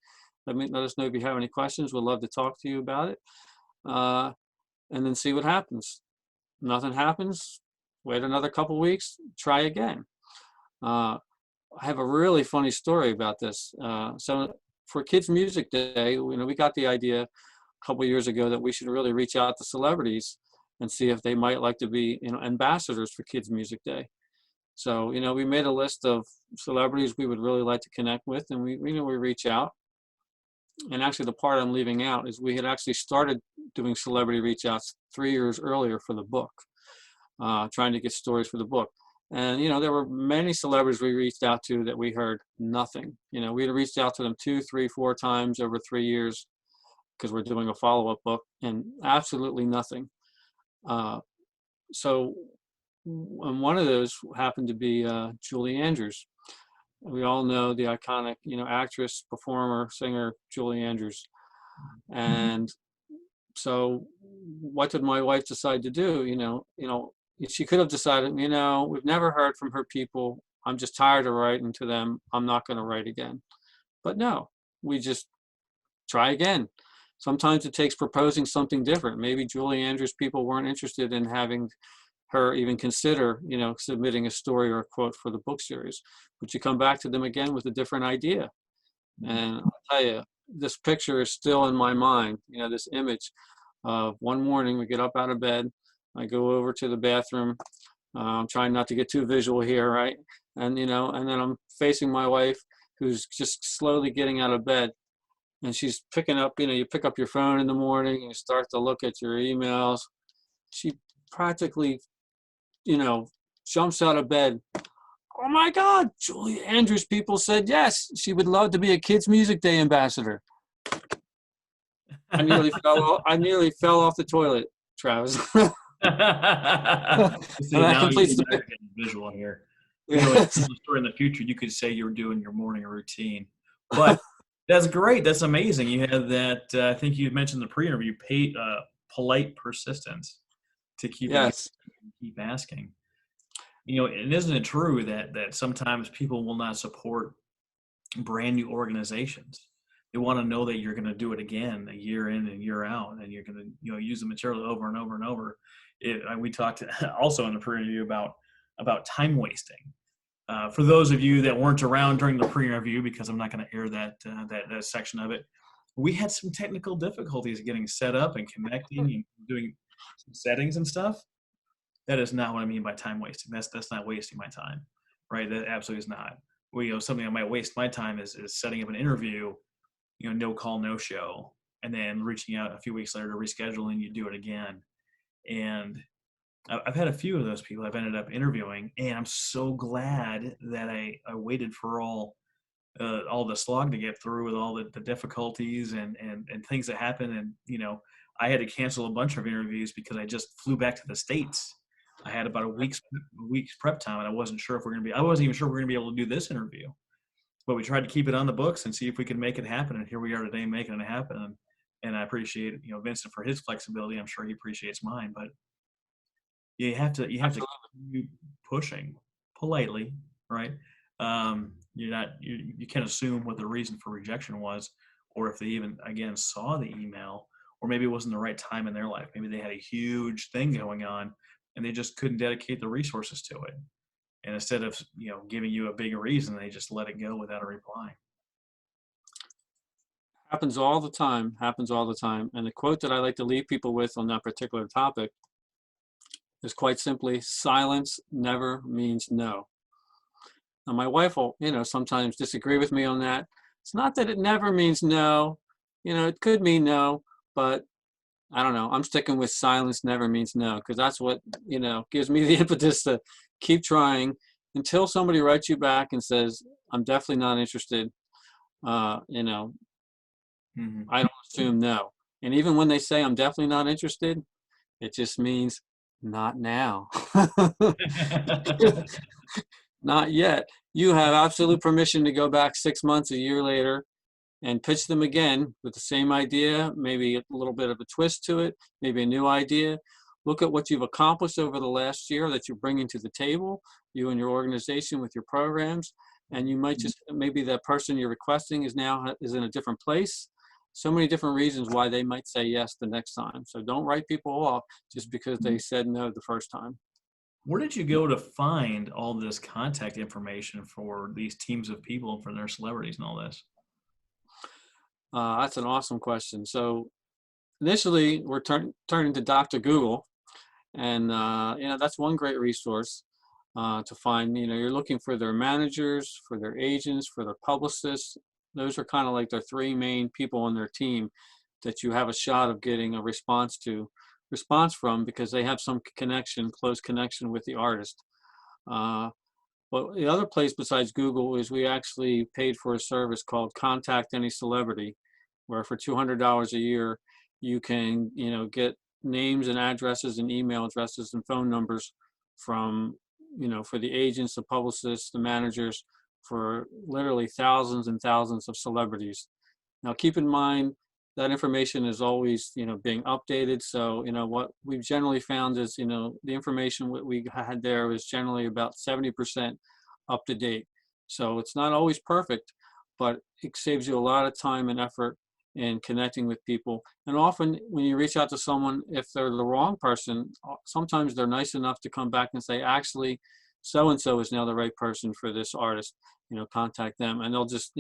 [SPEAKER 1] Let us know if you have any questions. We'd love to talk to you about it. And then see what happens. Nothing happens. Wait another couple weeks. Try again. I have a really funny story about this. So for Kids Music Day, we got the idea a couple years ago that we should really reach out to celebrities and see if they might like to be, ambassadors for Kids Music Day. So, we made a list of celebrities we would really like to connect with, and we reach out. And actually, the part I'm leaving out is we had actually started doing celebrity reach outs 3 years earlier for the book, trying to get stories for the book. And, there were many celebrities we reached out to that we heard nothing. We had reached out to them 2, 3, 4 times over 3 years because we're doing a follow-up book, and absolutely nothing. So and one of those happened to be Julie Andrews. We all know the iconic, actress, performer, singer, Julie Andrews. And so what did my wife decide to do? She could have decided, we've never heard from her people. I'm just tired of writing to them. I'm not going to write again. But no, we just try again. Sometimes it takes proposing something different. Maybe Julie Andrews' people weren't interested in having her even consider, submitting a story or a quote for the book series. But you come back to them again with a different idea. And I'll tell you, this picture is still in my mind, this image of one morning we get up out of bed, I go over to the bathroom, I'm trying not to get too visual here, right? And, and then I'm facing my wife who's just slowly getting out of bed. And she's picking up, you pick up your phone in the morning and you start to look at your emails. She practically, jumps out of bed. Oh my God, Julie Andrews' people said yes, she would love to be a Kids Music Day ambassador. I nearly fell off the toilet, Travis.
[SPEAKER 2] See,
[SPEAKER 1] And that completes the
[SPEAKER 2] visual here. Story in the future, you could say you're doing your morning routine, but that's great. That's amazing. You had that. I think you mentioned the pre-interview. Polite persistence to keep keep asking. And isn't it true that sometimes people will not support brand new organizations? They want to know that you're going to do it again, a year in and year out, and you're going to use the material over and over and over. We talked also in the pre-interview about time wasting. For those of you that weren't around during the pre-interview, because I'm not going to air that section of it, we had some technical difficulties getting set up and connecting and doing some settings and stuff. That is not what I mean by time wasting. That's not wasting my time, right? That absolutely is not. Something that might waste my time is setting up an interview, no call, no show, and then reaching out a few weeks later to reschedule, and you do it again. And I've had a few of those people I've ended up interviewing, and I'm so glad that I waited for all the slog to get through with all the difficulties and things that happen. And, I had to cancel a bunch of interviews because I just flew back to the States. I had about a week's prep time, and I wasn't sure if I wasn't even sure we're going to be able to do this interview, but we tried to keep it on the books and see if we could make it happen. And here we are today making it happen. And I appreciate, Vincent for his flexibility. I'm sure he appreciates mine, but you have to keep pushing politely, right? You can't assume what the reason for rejection was, or if they even again saw the email, or maybe it wasn't the right time in their life. Maybe they had a huge thing going on and they just couldn't dedicate the resources to it. And instead of, giving you a big reason, they just let it go without a reply.
[SPEAKER 1] Happens all the time. Happens all the time. And the quote that I like to leave people with on that particular topic is quite simply, silence never means no. Now, my wife will, sometimes disagree with me on that. It's not that it never means no. It could mean no, but I don't know. I'm sticking with silence never means no, because that's what, gives me the impetus to keep trying until somebody writes you back and says, I'm definitely not interested.
[SPEAKER 2] Hmm.
[SPEAKER 1] I don't assume no. And even when they say I'm definitely not interested, it just means not now. Not yet. You have absolute permission to go back 6 months, a year later, and pitch them again with the same idea, maybe a little bit of a twist to it, maybe a new idea. Look at what you've accomplished over the last year that you're bringing to the table, you and your organization with your programs. And you might just, maybe that person you're requesting is in a different place. So many different reasons why they might say yes the next time. So don't write people off just because they said no the first time.
[SPEAKER 2] Where did you go to find all this contact information for these teams of people and for their celebrities and all this?
[SPEAKER 1] That's an awesome question. So initially, we're turning to Dr. Google, and that's one great resource to find. You're looking for their managers, for their agents, for their publicists. Those are kind of like their three main people on their team that you have a shot of getting a response from, because they have some close connection with the artist. Well, the other place besides Google is we actually paid for a service called Contact Any Celebrity, where for $200 a year, you can, get names and addresses and email addresses and phone numbers from, for the agents, the publicists, the managers, for literally thousands and thousands of celebrities. Now, keep in mind that information is always, being updated. So, what we've generally found is, the information we had there is generally about 70% up to date. So it's not always perfect, but it saves you a lot of time and effort in connecting with people. And often when you reach out to someone, if they're the wrong person, sometimes they're nice enough to come back and say, actually, so-and-so is now the right person for this artist, contact them. And they'll just,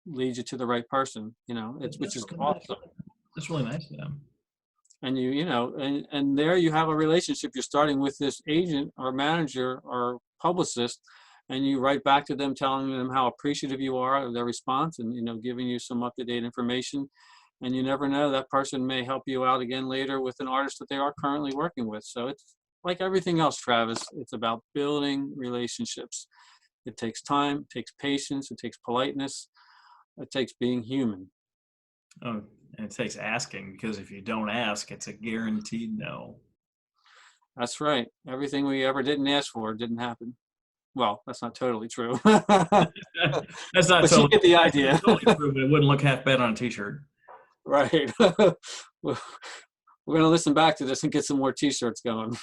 [SPEAKER 1] lead you to the right person, which is awesome.
[SPEAKER 2] That's really nice of them.
[SPEAKER 1] And and there you have a relationship. You're starting with this agent or manager or publicist, and you write back to them telling them how appreciative you are of their response, and giving you some up-to-date information. And you never know, that person may help you out again later with an artist that they are currently working with. So it's like everything else, Travis, it's about building relationships. It takes time, it takes patience, it takes politeness, it takes being human.
[SPEAKER 2] Oh, and it takes asking, because if you don't ask, it's a guaranteed no.
[SPEAKER 1] That's right. Everything we ever didn't ask for didn't happen. Well, that's not totally true.
[SPEAKER 2] That's not
[SPEAKER 1] But you
[SPEAKER 2] totally,
[SPEAKER 1] get the idea.
[SPEAKER 2] totally true, but it wouldn't look half bad on a t-shirt.
[SPEAKER 1] Right. We're going to listen back to this and get some more t-shirts going.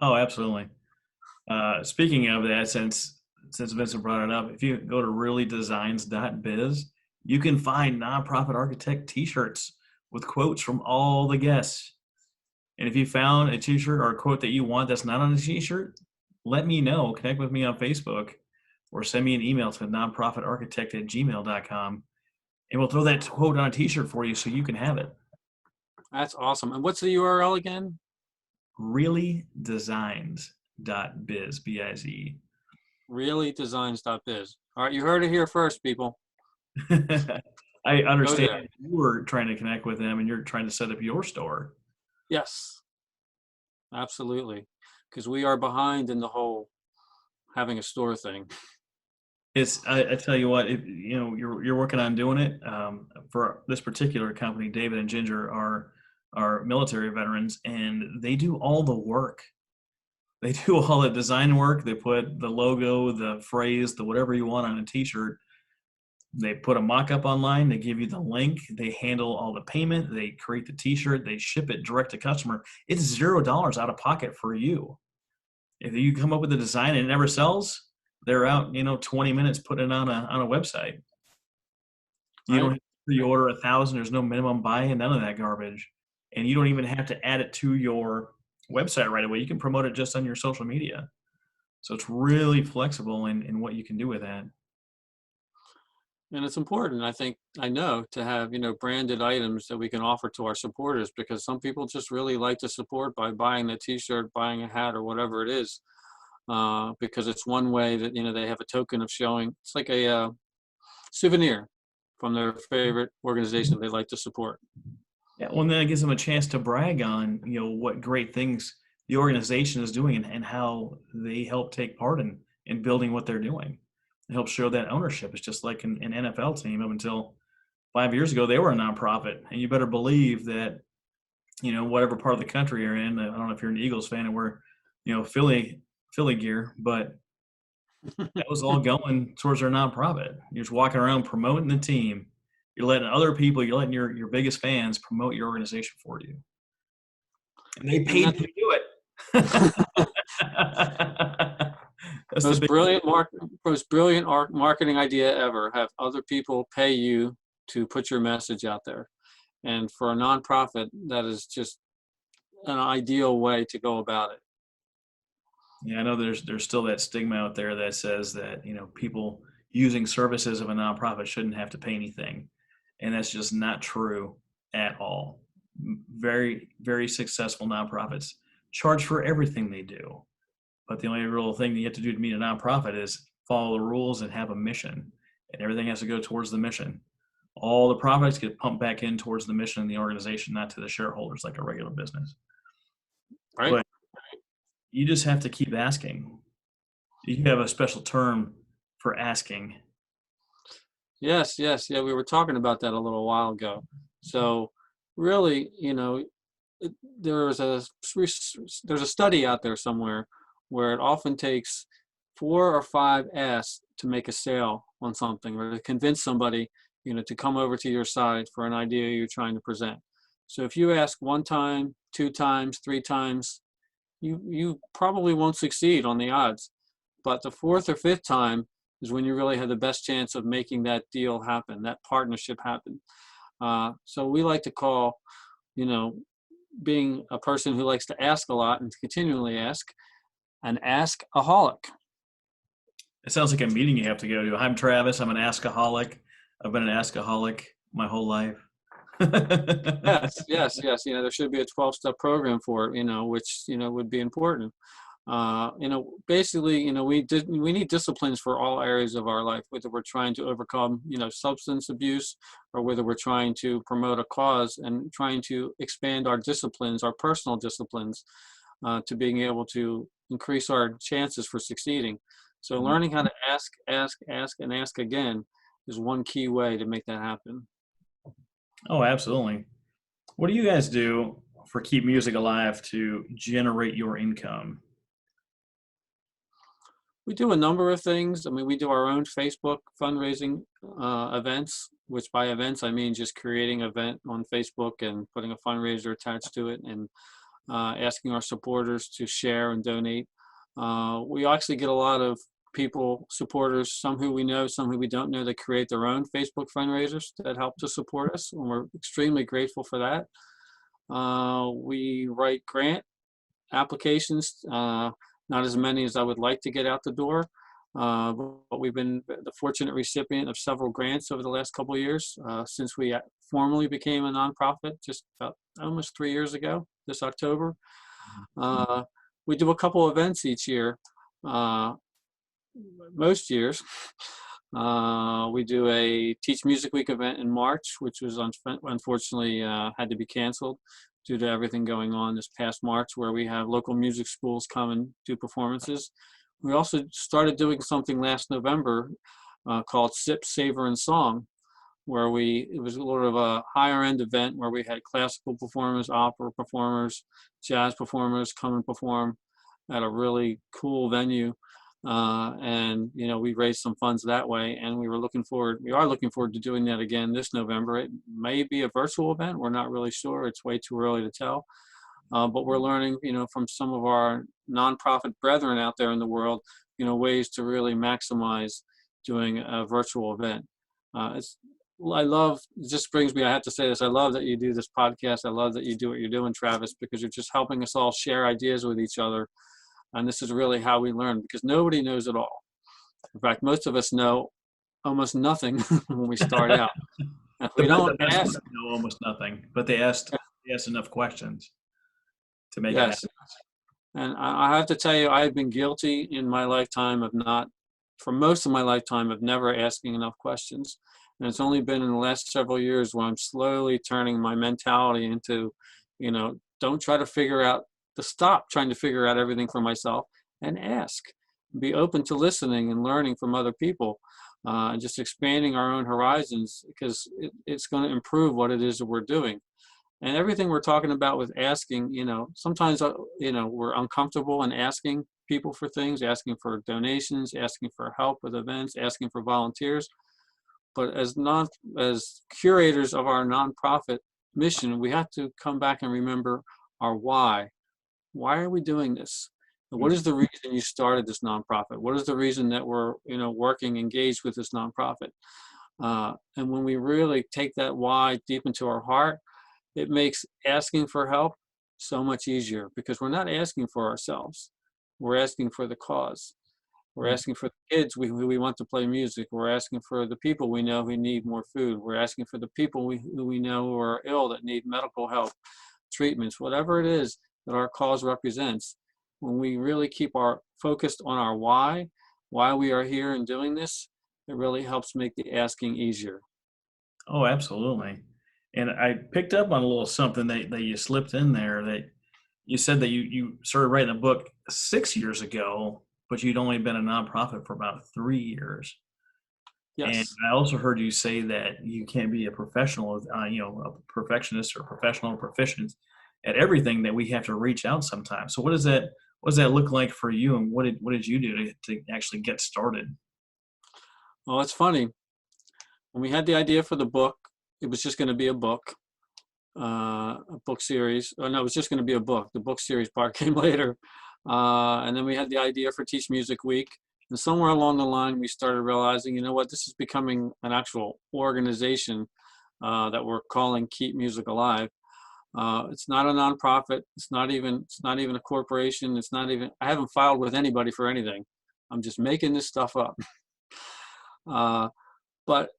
[SPEAKER 2] Oh, absolutely. Speaking of that, since Vincent brought it up, if you go to reallydesigns.biz, you can find nonprofit architect t-shirts with quotes from all the guests. And if you found a t-shirt or a quote that you want that's not on a t-shirt, let me know. Connect with me on Facebook or send me an email to nonprofitarchitect@gmail.com, and we'll throw that quote on a t-shirt for you so you can have it.
[SPEAKER 1] That's awesome. And what's the URL again?
[SPEAKER 2] reallydesigns.biz, B-I-Z.
[SPEAKER 1] reallydesigns.biz. All right, you heard it here first, people.
[SPEAKER 2] I understand you were trying to connect with them and you're trying to set up your store.
[SPEAKER 1] Yes, absolutely. Because we are behind in the whole having a store thing.
[SPEAKER 2] I tell you what, you're working on doing it. For this particular company, David and Ginger are military veterans, and they do all the work. They do all the design work. They put the logo, the phrase, the whatever you want on a t-shirt. They put a mock-up online. They give you the link. They handle all the payment. They create the t-shirt. They ship it direct to customer. It's $0 out of pocket for you. If you come up with a design and it never sells, they're out, 20 minutes putting it on a website. You don't have to pre-order 1,000. There's no minimum buy-in, none of that garbage. And you don't even have to add it to your website right away. You can promote it just on your social media. So it's really flexible in what you can do with that.
[SPEAKER 1] And it's important, I think, I know, to have, branded items that we can offer to our supporters, because some people just really like to support by buying the t-shirt, buying a hat, or whatever it is, because it's one way that, they have a token of showing. It's like a souvenir from their favorite organization they like to support.
[SPEAKER 2] Yeah, well, and then it gives them a chance to brag on, what great things the organization is doing and how they help take part in building what they're doing. It helps show that ownership. It's just like an NFL team. Up until 5 years ago, they were a nonprofit, and you better believe that, whatever part of the country you're in. I don't know if you're an Eagles fan and wear, Philly gear, but that was all going towards their nonprofit. You're just walking around promoting the team. You're letting other people, you're letting your biggest fans promote your organization for you. And they
[SPEAKER 1] And
[SPEAKER 2] paid
[SPEAKER 1] that's
[SPEAKER 2] you to do it. That's the
[SPEAKER 1] most
[SPEAKER 2] big.
[SPEAKER 1] brilliant marketing idea ever. Have other people pay you to put your message out there. And for a nonprofit, that is just an ideal way to go about it.
[SPEAKER 2] Yeah, I know there's still that stigma out there that says that, people using services of a nonprofit shouldn't have to pay anything. And that's just not true at all. Very, very successful nonprofits charge for everything they do. But the only real thing that you have to do to meet a nonprofit is follow the rules and have a mission. And everything has to go towards the mission. All the profits get pumped back in towards the mission of the organization, not to the shareholders like a regular business.
[SPEAKER 1] Right?
[SPEAKER 2] But you just have to keep asking. You have a special term for asking.
[SPEAKER 1] Yes, yes, yeah. We were talking about that a little while ago. So really, there's a there's a study out there somewhere where it often takes 4 or 5 asks to make a sale on something, or to convince somebody, to come over to your side for an idea you're trying to present. So if you ask 1 time, 2 times, 3 times, you probably won't succeed on the odds. But the fourth or fifth time is when you really have the best chance of making that deal happen, that partnership happen. So we like to call, you know, being a person who likes to ask a lot and to continually ask, an ask-aholic.
[SPEAKER 2] It sounds like a meeting you have to go to. I'm Travis. I'm an ask-aholic. I've been an ask-aholic my whole life.
[SPEAKER 1] Yes, yes, yes. There should be a 12-step program for it, which, would be important. Basically, we need disciplines for all areas of our life, whether we're trying to overcome, substance abuse, or whether we're trying to promote a cause and trying to expand our disciplines, our personal disciplines, to being able to increase our chances for succeeding. So learning how to ask, ask, ask, and ask again is one key way to make that happen.
[SPEAKER 2] Oh, absolutely. What do you guys do for Keep Music Alive to generate your income?
[SPEAKER 1] We do a number of things. I mean, we do our own Facebook fundraising events, which by events, I mean just creating an event on Facebook and putting a fundraiser attached to it, and asking our supporters to share and donate. We actually get a lot of people, supporters, some who we know, some who we don't know, that create their own Facebook fundraisers that help to support us, and we're extremely grateful for that. We write grant applications, not as many as I would like to get out the door, but we've been the fortunate recipient of several grants over the last couple of years, since we formally became a nonprofit just about almost 3 years ago, this October. We do a couple events each year, most years. We do a Teach Music Week event in March, which was unfortunately had to be canceled due to everything going on this past March, where we have local music schools come and do performances. We also started doing something last November called Sip, Savor, and Song, where it was a little of a higher end event where we had classical performers, opera performers, jazz performers come and perform at a really cool venue. And we raised some funds that way, and we are looking forward to doing that again this November. It may be a virtual event. We're not really sure. It's way too early to tell. But we're learning, from some of our nonprofit brethren out there in the world, ways to really maximize doing a virtual event. I love, it just brings me, I have to say this, I love that you do this podcast. I love that you do what you're doing, Travis, because you're just helping us all share ideas with each other. And this is really how we learn, because nobody knows it all. In fact, most of us know almost nothing when we start out. If we don't
[SPEAKER 2] The best ones
[SPEAKER 1] ask,
[SPEAKER 2] know almost nothing, but they asked enough questions to make it happen.
[SPEAKER 1] yes. And I have to tell you, I've been guilty in my lifetime of not, for most of my lifetime, of never asking enough questions. And it's only been in the last several years where I'm slowly turning my mentality into, don't try to figure out, to stop trying to figure out everything for myself and ask. Be open to listening and learning from other people, and just expanding our own horizons, because it's going to improve what it is that we're doing. And everything we're talking about with asking, sometimes, we're uncomfortable in asking people for things, asking for donations, asking for help with events, asking for volunteers. But as curators of our nonprofit mission, we have to come back and remember our why. Why are we doing this? And what is the reason you started this nonprofit? What is the reason that we're, working, engaged with this nonprofit? And when we really take that why deep into our heart, it makes asking for help so much easier, because we're not asking for ourselves. We're asking for the cause. We're asking for the kids who we want to play music. We're asking for the people we know who need more food. We're asking for the people who we know who are ill, that need medical help, treatments, whatever it is that our cause represents. When we really keep our focused on our why we are here and doing this, it really helps make the asking easier.
[SPEAKER 2] Oh, absolutely. And I picked up on a little something that you slipped in there, that you said that you started writing a book 6 years ago, but you'd only been a nonprofit for about 3 years. And
[SPEAKER 1] Yes.
[SPEAKER 2] I also heard you say that you can't be a professional, a perfectionist or professional or proficient at everything, that we have to reach out sometimes. So what does that look like for you, and what did you do to actually get started?
[SPEAKER 1] Well, it's funny. When we had the idea for the book, it was just going to be a book series. Oh, no, it was just going to be a book. The book series part came later. And then we had the idea for Teach Music Week. And somewhere along the line, we started realizing, this is becoming an actual organization that we're calling Keep Music Alive. It's not a nonprofit. It's not even a corporation. I haven't filed with anybody for anything. I'm just making this stuff up. But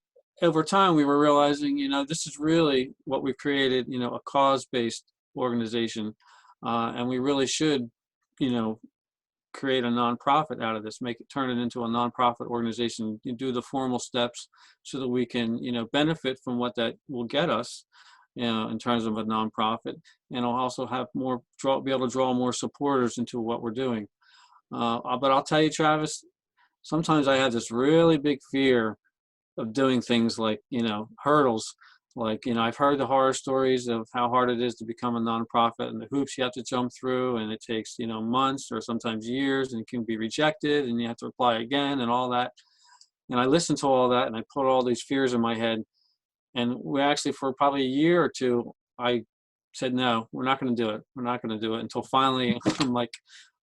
[SPEAKER 1] over time, we were realizing, this is really what we've created, a cause-based organization. And we really should, create a nonprofit out of this, turn it into a nonprofit organization, do the formal steps so that we can, benefit from what that will get us, in terms of a nonprofit, and I'll also have be able to draw more supporters into what we're doing. But I'll tell you, Travis, sometimes I have this really big fear of doing things like, hurdles. Like, I've heard the horror stories of how hard it is to become a nonprofit, and the hoops you have to jump through, and it takes, months or sometimes years, and it can be rejected, and you have to apply again and all that. And I listened to all that, and I put all these fears in my head. And we actually, for probably a year or two, I said, no, we're not going to do it. We're not going to do it, until finally I'm like,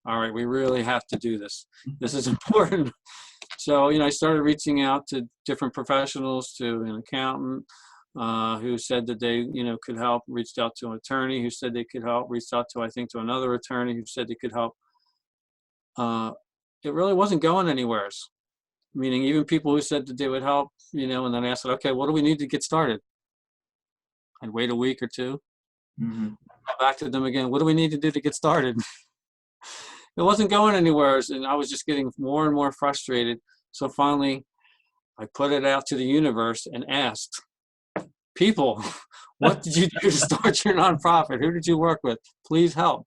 [SPEAKER 1] all right, we really have to do this. This is important. So, I started reaching out to different professionals, to an accountant who said that they, could help, reached out to an attorney who said they could help, reached out to, I think, to another attorney who said they could help. It really wasn't going anywhere. Meaning even people who said that they would help, and then I said, okay, what do we need to get started? I'd wait a week or two,
[SPEAKER 2] Mm-hmm.
[SPEAKER 1] go back to them again. What do we need to do to get started? It wasn't going anywhere, and I was just getting more and more frustrated. So finally, I put it out to the universe and asked people, what did you do to start your nonprofit? Who did you work with? Please help.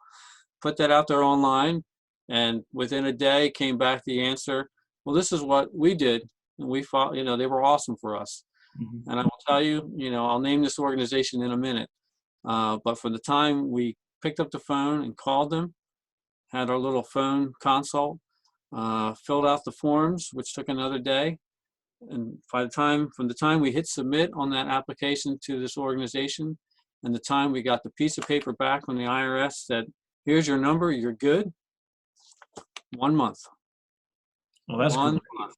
[SPEAKER 1] Put that out there online, and within a day came back the answer. Well, this is what we did, and we fought, they were awesome for us.
[SPEAKER 2] Mm-hmm.
[SPEAKER 1] And I will tell you, I'll name this organization in a minute. But for the time we picked up the phone and called them, had our little phone consult, filled out the forms, which took another day. And from the time we hit submit on that application to this organization, and the time we got the piece of paper back when the IRS said, here's your number, you're good, 1 month.
[SPEAKER 2] Well, that's
[SPEAKER 1] 1
[SPEAKER 2] great.
[SPEAKER 1] month.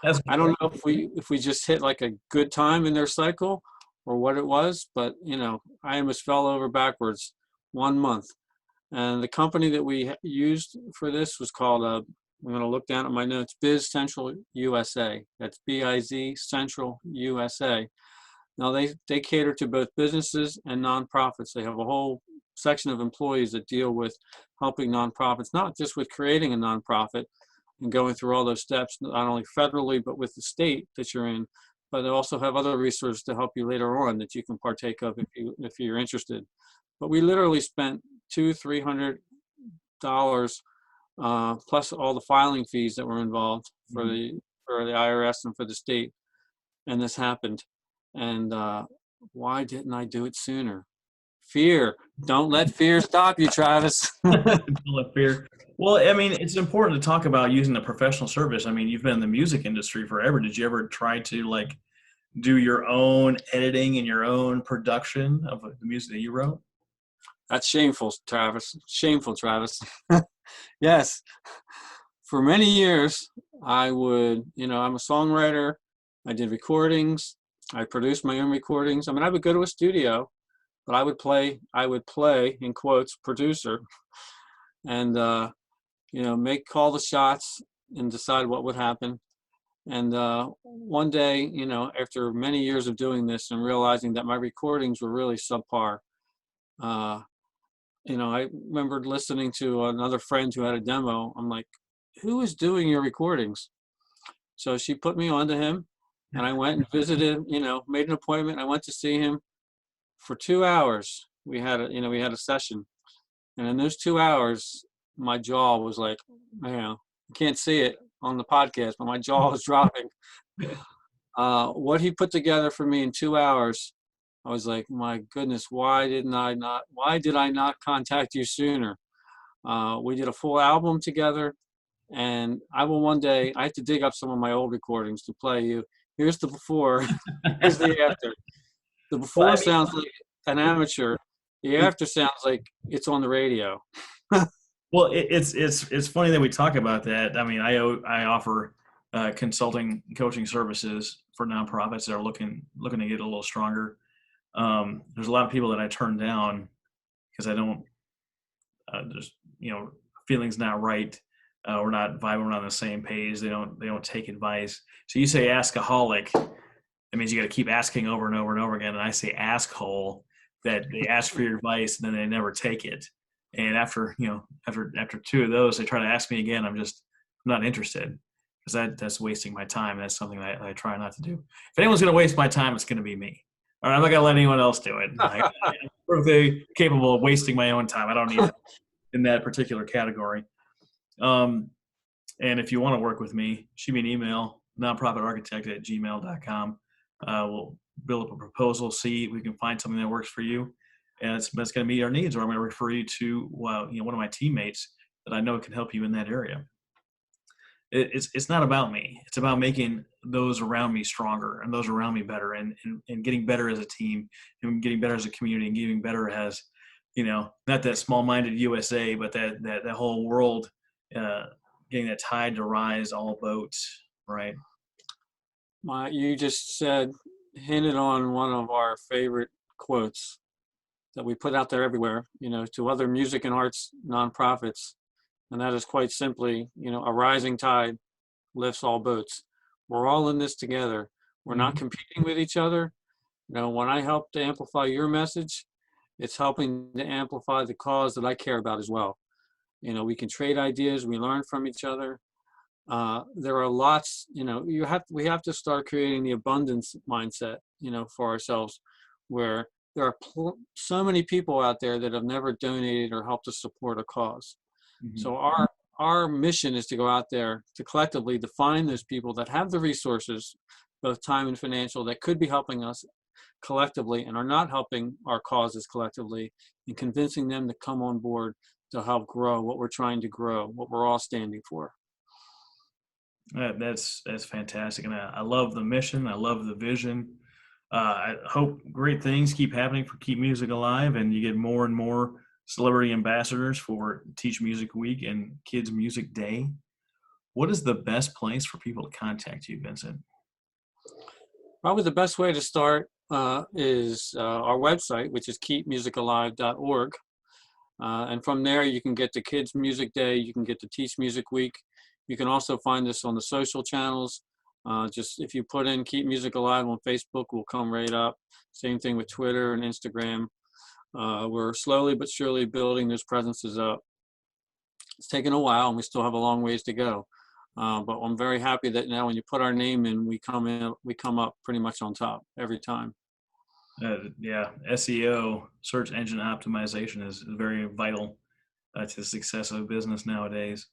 [SPEAKER 2] That's
[SPEAKER 1] I don't know if we just hit like a good time in their cycle or what it was, but I almost fell over backwards 1 month. And the company that we used for this was called, I'm going to look down at my notes, Biz Central USA. That's BIZ Central USA. Now they cater to both businesses and nonprofits. They have a whole section of employees that deal with helping nonprofits, not just with creating a nonprofit and going through all those steps, not only federally, but with the state that you're in, but they also have other resources to help you later on that you can partake of if you're interested. But we literally spent $200-300 plus all the filing fees that were involved for the IRS and for the state, and this happened. And why didn't I do it sooner? Fear. Don't let fear stop you, Travis.
[SPEAKER 2] Don't let fear. Well, I mean, it's important to talk about using a professional service. I mean, you've been in the music industry forever. Did you ever try to like do your own editing and your own production of the music that you wrote?
[SPEAKER 1] That's shameful, Travis. Shameful, Travis. Yes. For many years, I would, I'm a songwriter. I did recordings. I produced my own recordings. I mean, I would go to a studio, but I would play in quotes, producer, and, call the shots and decide what would happen. And one day, after many years of doing this and realizing that my recordings were really subpar, I remembered listening to another friend who had a demo. I'm like, who is doing your recordings? So she put me on to him, and I went and visited, made an appointment. I went to see him for 2 hours. We had a session. And in those 2 hours, my jaw was like, you can't see it on the podcast, but my jaw was dropping. What he put together for me in 2 hours, I was like, my goodness, why did I not contact you sooner? We did a full album together, and I have to dig up some of my old recordings to play you. Here's the before, here's the after. The before sounds like an amateur. The after sounds like it's on the radio.
[SPEAKER 2] Well, it's funny that we talk about that. I mean, I offer consulting, coaching services for nonprofits that are looking to get a little stronger. There's a lot of people that I turn down because I don't just feeling's not right. We're not vibing, we're not on the same page. They don't take advice. So you say ask-aholic, that means you got to keep asking over and over and over again. And I say asshole, that they ask for your advice and then they never take it. And after 2 of those, they try to ask me again. I'm not interested, because that's wasting my time. That's something that I try not to do. If anyone's going to waste my time, it's going to be me. All right, I'm not going to let anyone else do it. I'm perfectly capable of wasting my own time. I don't need it in that particular category. And if you want to work with me, shoot me an email, nonprofitarchitect@gmail.com. We'll build up a proposal, see if we can find something that works for you, and that's going to meet our needs. Or I'm going to refer you to one of my teammates that I know can help you in that area. It's not about me. It's about making those around me stronger and those around me better, and getting better as a team, and getting better as a community, and getting better as, not that small-minded USA, but that whole world, getting that tide to rise all boats, right?
[SPEAKER 1] You just hinted on one of our favorite quotes that we put out there everywhere, to other music and arts nonprofits. And that is quite simply, a rising tide lifts all boats. We're all in this together. We're not competing with each other. When I help to amplify your message, it's helping to amplify the cause that I care about as well. We can trade ideas, we learn from each other. There are lots, we have to start creating the abundance mindset, for ourselves, where there are so many people out there that have never donated or helped to support a cause. So our mission is to go out there to collectively define those people that have the resources, both time and financial, that could be helping us collectively and are not helping our causes collectively, and convincing them to come on board to help grow what we're trying to grow, what we're all standing for.
[SPEAKER 2] That's fantastic. And I love the mission. I love the vision. I hope great things keep happening for Keep Music Alive, and you get more and more celebrity ambassadors for Teach Music Week and Kids Music Day. What is the best place for people to contact you, Vincent?
[SPEAKER 1] Probably the best way to start is our website, which is keepmusicalive.org. And from there, you can get to Kids Music Day, you can get to Teach Music Week. You can also find us on the social channels. Just if you put in Keep Music Alive on Facebook, we'll come right up. Same thing with Twitter and Instagram. We're slowly but surely building those presences up. It's taken a while, and we still have a long ways to go. But I'm very happy that now when you put our name in, we come up pretty much on top every time.
[SPEAKER 2] Yeah, SEO, search engine optimization, is very vital to the success of business nowadays.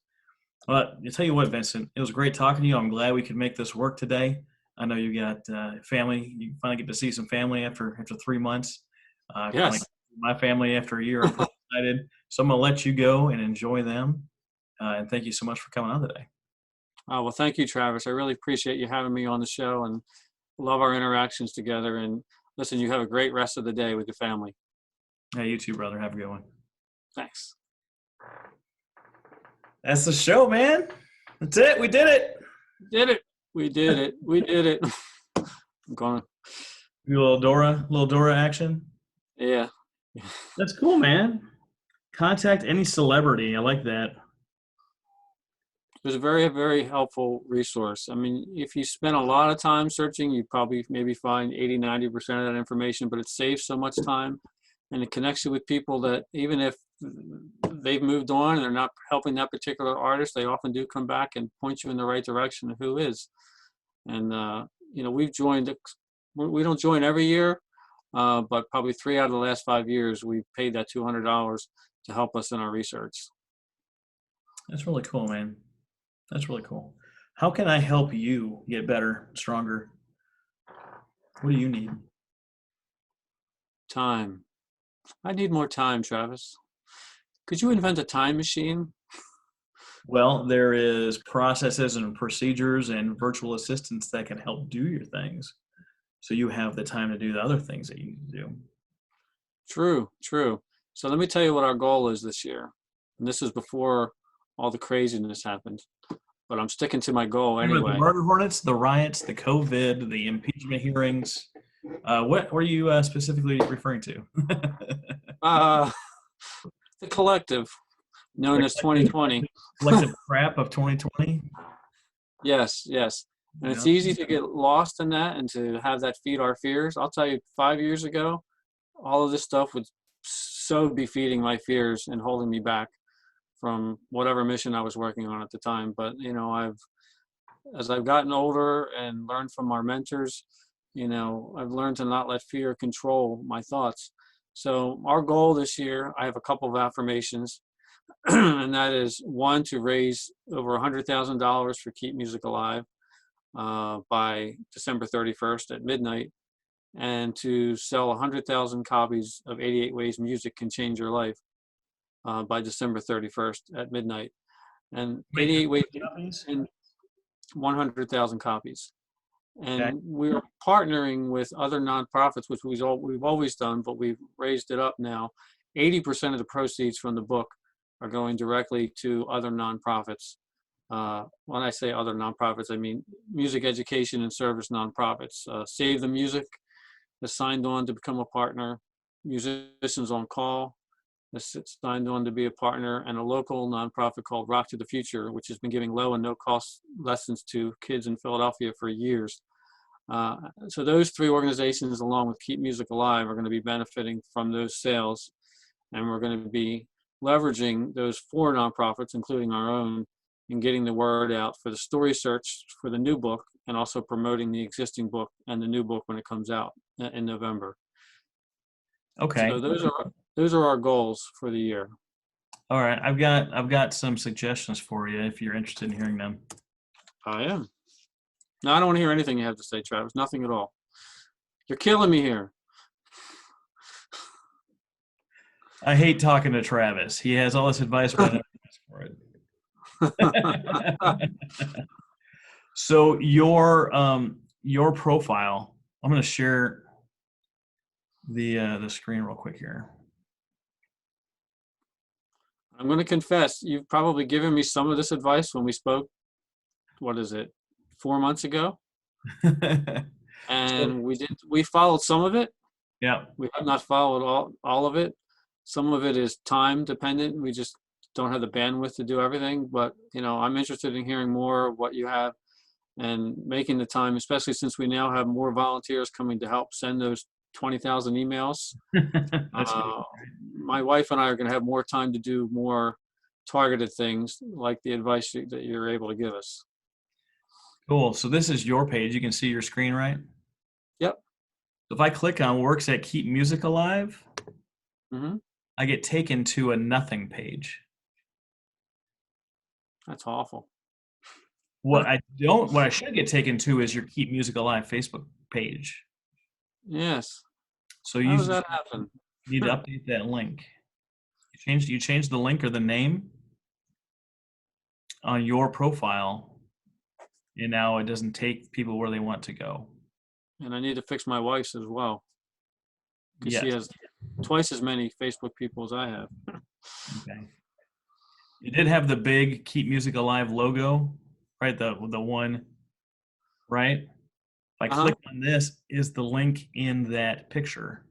[SPEAKER 2] Well, I tell you what, Vincent, it was great talking to you. I'm glad we could make this work today. I know you got family. You finally get to see some family after 3 months. Finally,
[SPEAKER 1] Yes.
[SPEAKER 2] my family after a year. I'm pretty excited. So I'm gonna let you go and enjoy them. And thank you so much for coming on today.
[SPEAKER 1] Well, thank you, Travis. I really appreciate you having me on the show and love our interactions together. And listen, you have a great rest of the day with your family.
[SPEAKER 2] Hey, you too, brother. Have a good one.
[SPEAKER 1] Thanks.
[SPEAKER 2] That's the show, man. That's it. We did it.
[SPEAKER 1] Did it. We did it. We did it. I'm going to.
[SPEAKER 2] A little Dora action.
[SPEAKER 1] Yeah.
[SPEAKER 2] That's cool, man. Contact any celebrity. I like that.
[SPEAKER 1] It was a very, very helpful resource. I mean, if you spend a lot of time searching, you probably maybe find 80, 90% of that information, but it saves so much time and it connects you with people that even if they've moved on and they're not helping that particular artist, they often do come back and point you in the right direction of who is. And, we've joined, we don't join every year, but probably 3 out of the last 5 years, we've paid that $200 to help us in our research.
[SPEAKER 2] That's really cool, man. That's really cool. How can I help you get better, stronger? What do you need?
[SPEAKER 1] Time. I need more time, Travis. Could you invent a time machine?
[SPEAKER 2] Well, there is processes and procedures and virtual assistants that can help do your things. So you have the time to do the other things that you need to do.
[SPEAKER 1] True, true. So let me tell you what our goal is this year. And this is before all the craziness happened, but I'm sticking to my goal
[SPEAKER 2] Talking about the
[SPEAKER 1] anyway.
[SPEAKER 2] murder hornets, the riots, the COVID, the impeachment hearings. What were you specifically referring to?
[SPEAKER 1] Uh, the collective, known as 2020.
[SPEAKER 2] Collective crap of 2020.
[SPEAKER 1] Yes, yes. And
[SPEAKER 2] Yeah.
[SPEAKER 1] it's easy to get lost in that and to have that feed our fears. I'll tell you, 5 years ago, all of this stuff would so be feeding my fears and holding me back from whatever mission I was working on at the time. But, as I've gotten older and learned from our mentors, I've learned to not let fear control my thoughts. So our goal this year, I have a couple of affirmations, and that is one, to raise over $100,000 for Keep Music Alive by December 31st at midnight, and to sell 100,000 copies of 88 Ways Music Can Change Your Life by December 31st at midnight. And 88 Ways and 100,000 copies. And
[SPEAKER 2] Okay.
[SPEAKER 1] we're partnering with other nonprofits, which we've always done, but we've raised it up now. 80% of the proceeds from the book are going directly to other nonprofits. When I say other nonprofits, I mean music education and service nonprofits. Save the Music has signed on to become a partner. Musicians on Call has signed on to be a partner, and a local nonprofit called Rock to the Future, which has been giving low and no cost lessons to kids in Philadelphia for years. So those three organizations, along with Keep Music Alive, are going to be benefiting from those sales. And we're going to be leveraging those 4 nonprofits, including our own, in getting the word out for the story search for the new book, and also promoting the existing book and the new book when it comes out in November.
[SPEAKER 2] Okay.
[SPEAKER 1] So those are our goals for the year.
[SPEAKER 2] All right. I've got some suggestions for you if you're interested in hearing them.
[SPEAKER 1] I am. No, I don't want to hear anything you have to say, Travis. Nothing at all. You're killing me here.
[SPEAKER 2] I hate talking to Travis. He has all this advice, but I never ask for it. So your profile, I'm going to share the screen real quick here.
[SPEAKER 1] I'm going to confess, you've probably given me some of this advice when we spoke what is it, 4 months ago,
[SPEAKER 2] So,
[SPEAKER 1] and we followed some of it.
[SPEAKER 2] yeah.
[SPEAKER 1] We have not followed all of it. Some of it is time dependent. We just don't have the bandwidth to do everything. But I'm interested in hearing more of what you have and making the time, especially since we now have more volunteers coming to help send those 20,000 emails.
[SPEAKER 2] That's good.
[SPEAKER 1] Uh, my wife and I are going to have more time to do more targeted things like the advice that you're able to give us.
[SPEAKER 2] Cool. So this is your page. You can see your screen, right?
[SPEAKER 1] Yep.
[SPEAKER 2] If I click on works at Keep Music Alive,
[SPEAKER 1] Hmm.
[SPEAKER 2] I get taken to a nothing page.
[SPEAKER 1] That's awful.
[SPEAKER 2] What I should get taken to is your Keep Music Alive Facebook page.
[SPEAKER 1] Yes.
[SPEAKER 2] So
[SPEAKER 1] How
[SPEAKER 2] you
[SPEAKER 1] does
[SPEAKER 2] just
[SPEAKER 1] that happen?
[SPEAKER 2] need to update that link. You change the link or the name on your profile, and now it doesn't take people where they want to go.
[SPEAKER 1] And I need to fix my wife's as well because she
[SPEAKER 2] Yes.
[SPEAKER 1] has twice as many Facebook people as I have.
[SPEAKER 2] Okay. You did have the big Keep Music Alive logo, right? The one, right? If I
[SPEAKER 1] Uh-huh.
[SPEAKER 2] click on this, is the link in that picture?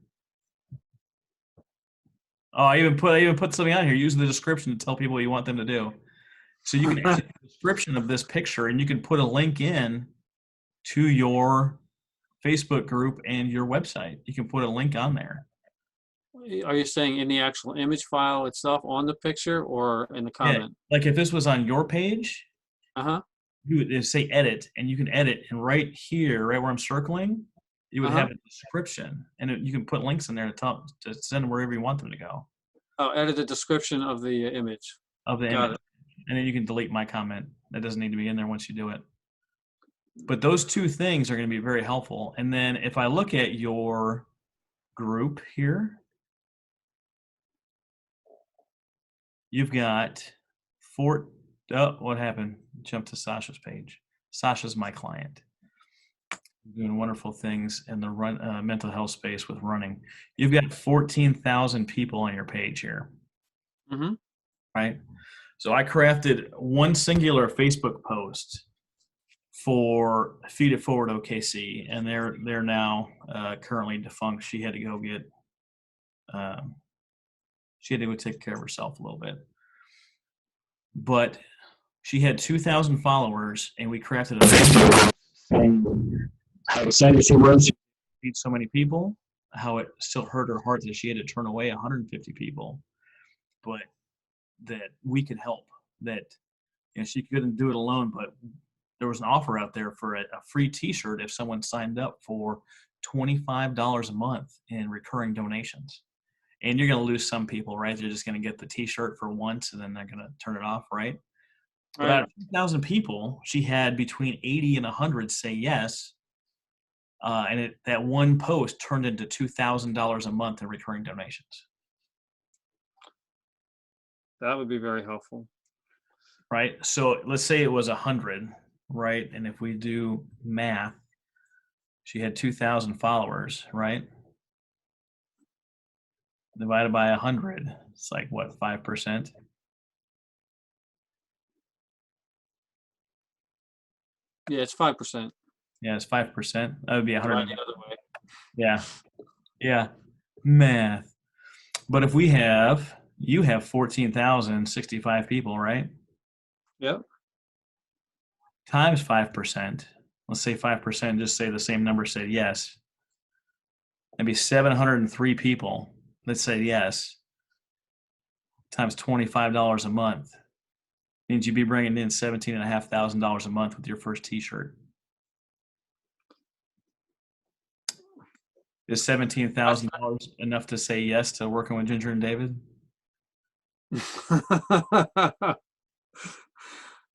[SPEAKER 2] Oh, I even put something on here. Use the description to tell people what you want them to do. So you can edit the description of this picture, and you can put a link in to your Facebook group and your website. You can put a link on there.
[SPEAKER 1] Are you saying in the actual image file itself on the picture or in the
[SPEAKER 2] Yeah,
[SPEAKER 1] comment?
[SPEAKER 2] like if this was on your page,
[SPEAKER 1] Uh-huh.
[SPEAKER 2] you would say edit, and you can edit, and right here, right where I'm circling, you would
[SPEAKER 1] Uh-huh.
[SPEAKER 2] have a description, and you can put links in there to send wherever you want them to go
[SPEAKER 1] Oh, edit the description of the image.
[SPEAKER 2] of the
[SPEAKER 1] Got
[SPEAKER 2] image,
[SPEAKER 1] it.
[SPEAKER 2] and then you can delete my comment. That doesn't need to be in there once you do it. But those two things are going to be very helpful. And then if I look at your group here, you've got four. Oh, what happened? Jump to Sasha's page. Sasha's my client, doing wonderful things in the mental health space with running. You've got 14,000 people on your page here,
[SPEAKER 1] Mm-hmm.
[SPEAKER 2] right? So I crafted one singular Facebook post for Feed It Forward OKC, and they're now currently defunct. She had to go get she had to go take care of herself a little bit, but she had 2,000 followers, and we crafted a video saying how excited she was to feed so many people, how it still hurt her heart that she had to turn away 150 people, but that we could help. That she couldn't do it alone, but there was an offer out there for a free T-shirt if someone signed up for $25 a month in recurring donations. And you're going to lose some people, right? They're just going to get the T-shirt for once, and then they're going to turn it off, right? But out
[SPEAKER 1] Right.
[SPEAKER 2] of 2,000 people, she had between 80 and 100 say yes, and that one post turned into $2,000 a month in recurring donations.
[SPEAKER 1] That would be very helpful.
[SPEAKER 2] Right? So let's say it was 100, right? And if we do math, she had 2,000 followers, right? Divided by 100, it's like what, 5%?
[SPEAKER 1] Yeah, it's 5%.
[SPEAKER 2] Yeah, it's 5%. That would be
[SPEAKER 1] Divide
[SPEAKER 2] 100.
[SPEAKER 1] the other way.
[SPEAKER 2] Yeah, yeah, math. But if you have 14,065 people, right?
[SPEAKER 1] Yep.
[SPEAKER 2] Times 5%. Let's say 5%, just say the same number said yes. That'd be 703 people that said yes, times $25 a month. Means you'd be bringing in $17,500 a month with your first T-shirt. Is $17,000 enough to say yes to working with Ginger and David?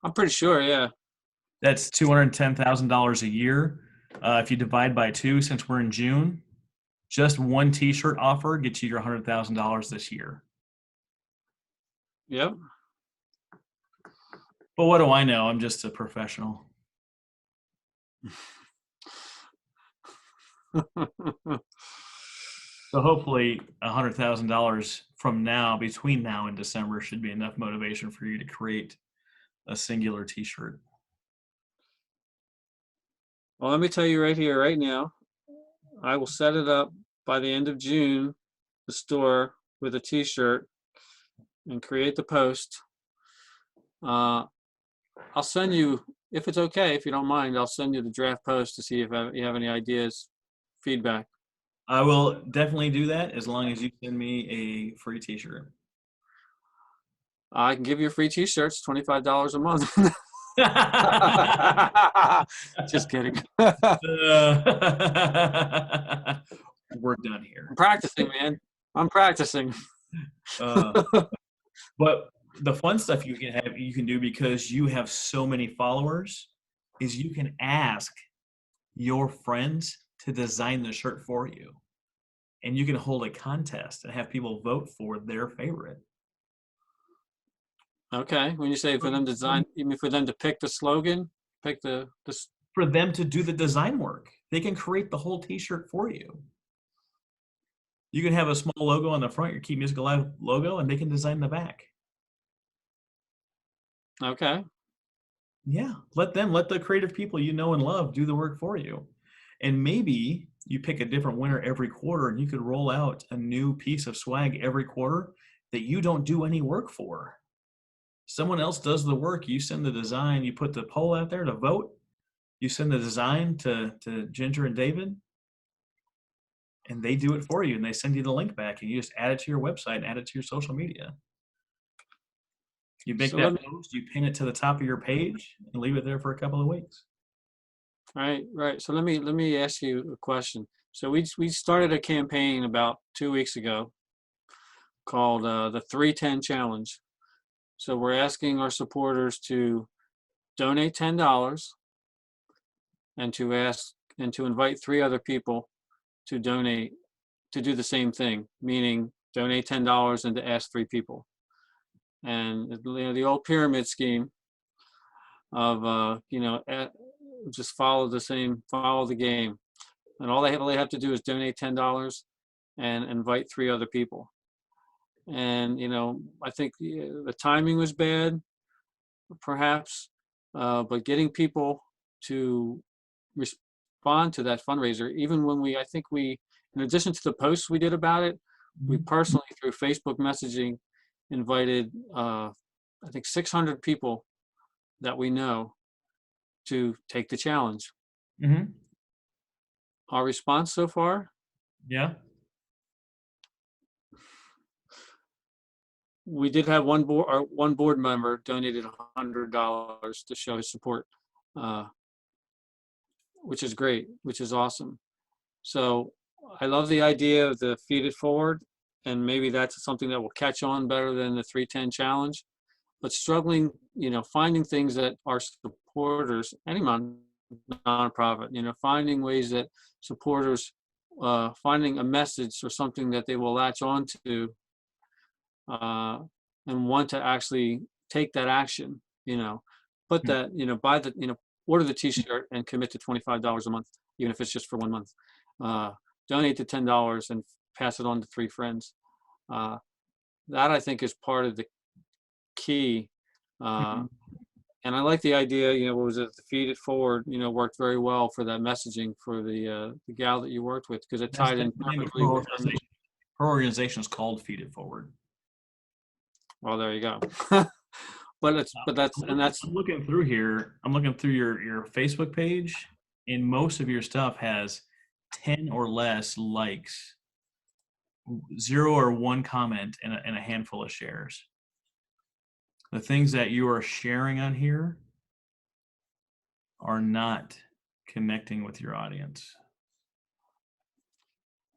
[SPEAKER 1] I'm pretty sure, yeah.
[SPEAKER 2] That's $210,000 a year. If you divide by 2, since we're in June, just one T-shirt offer gets you your $100,000 this year.
[SPEAKER 1] Yep.
[SPEAKER 2] But what do I know? I'm just a professional. So hopefully $100,000 from now, between now and December, should be enough motivation for you to create a singular T-shirt.
[SPEAKER 1] Well, let me tell you right here, right now, I will set it up by the end of June, the store with a T-shirt and create the post. Uh, I'll send you, if it's okay, if you don't mind, I'll send you the draft post to see if you have any ideas, feedback.
[SPEAKER 2] I will definitely do that as long as you send me a free T-shirt.
[SPEAKER 1] I can give you a free T-shirts, $25 a month. Just kidding.
[SPEAKER 2] We're done
[SPEAKER 1] I'm
[SPEAKER 2] here.
[SPEAKER 1] practicing, man. I'm practicing.
[SPEAKER 2] Uh, but the fun stuff you can do because you have so many followers is you can ask your friends to design the shirt for you, and you can hold a contest and have people vote for their favorite.
[SPEAKER 1] Okay. When you say for them to design, you mean for them to pick the slogan, pick the
[SPEAKER 2] For them to do the design work, they can create the whole T-shirt for you. You can have a small logo on the front, your Keep Music Alive logo, and they can design the back.
[SPEAKER 1] Okay.
[SPEAKER 2] Yeah, let the creative people you know and love do the work for you. And maybe you pick a different winner every quarter and you could roll out a new piece of swag every quarter that you don't do any work for. Someone else does the work, you send the design, you put the poll out there to vote, you send the design to Ginger and David, and they do it for you and they send you the link back and you just add it to your website and add it to your social media. You make
[SPEAKER 1] So let
[SPEAKER 2] that
[SPEAKER 1] me,
[SPEAKER 2] post, you pin it to the top of your page and leave it there for a couple of weeks.
[SPEAKER 1] right. So let me ask you a question. So we started a campaign about 2 weeks ago called the 310 Challenge. So we're asking our supporters to donate $10 and to invite 3 other people to donate to do the same thing, meaning donate $10 and to ask 3 people. And the old pyramid scheme of just follow the game, and all they have to do is donate $10 and invite 3 other people. And I think the timing was bad, perhaps, but getting people to respond to that fundraiser, even when I think in addition to the posts we did about it, we
[SPEAKER 2] Mhm.
[SPEAKER 1] personally through Facebook messaging invited I think 600 people that we know to take the challenge.
[SPEAKER 2] Mhm.
[SPEAKER 1] Our response so far,
[SPEAKER 2] Yeah.
[SPEAKER 1] we did have one board member donated $100 to show his support, uh, which is great, which is awesome. So I love the idea of the feed it forward, and maybe that's something that will catch on better than the 310 challenge. But struggling, finding things that our supporters, any nonprofit, finding ways that supporters, finding a message or something that they will latch on to, uh, and want to actually take that action, put
[SPEAKER 2] Mm.
[SPEAKER 1] that, buy the, order the T-shirt and commit to $25 a month, even if it's just for 1 month. Uh, Donate the $10 and pass it on to 3 friends. Uh, that I think is part of the key. Uh,
[SPEAKER 2] Mhm.
[SPEAKER 1] and I like the idea. What was it? The feed it forward. Worked very well for that messaging for the gal that you worked with, because it
[SPEAKER 2] That's
[SPEAKER 1] tied in
[SPEAKER 2] the name of
[SPEAKER 1] perfectly with her.
[SPEAKER 2] her organization is called Feed It Forward.
[SPEAKER 1] Well, there you go. But that's and that's
[SPEAKER 2] I'm looking through here. I'm looking through your Facebook page, and most of your stuff has 10 or less likes, 0 or 1 comment, and a handful of shares. The things that you are sharing on here are not connecting with your audience.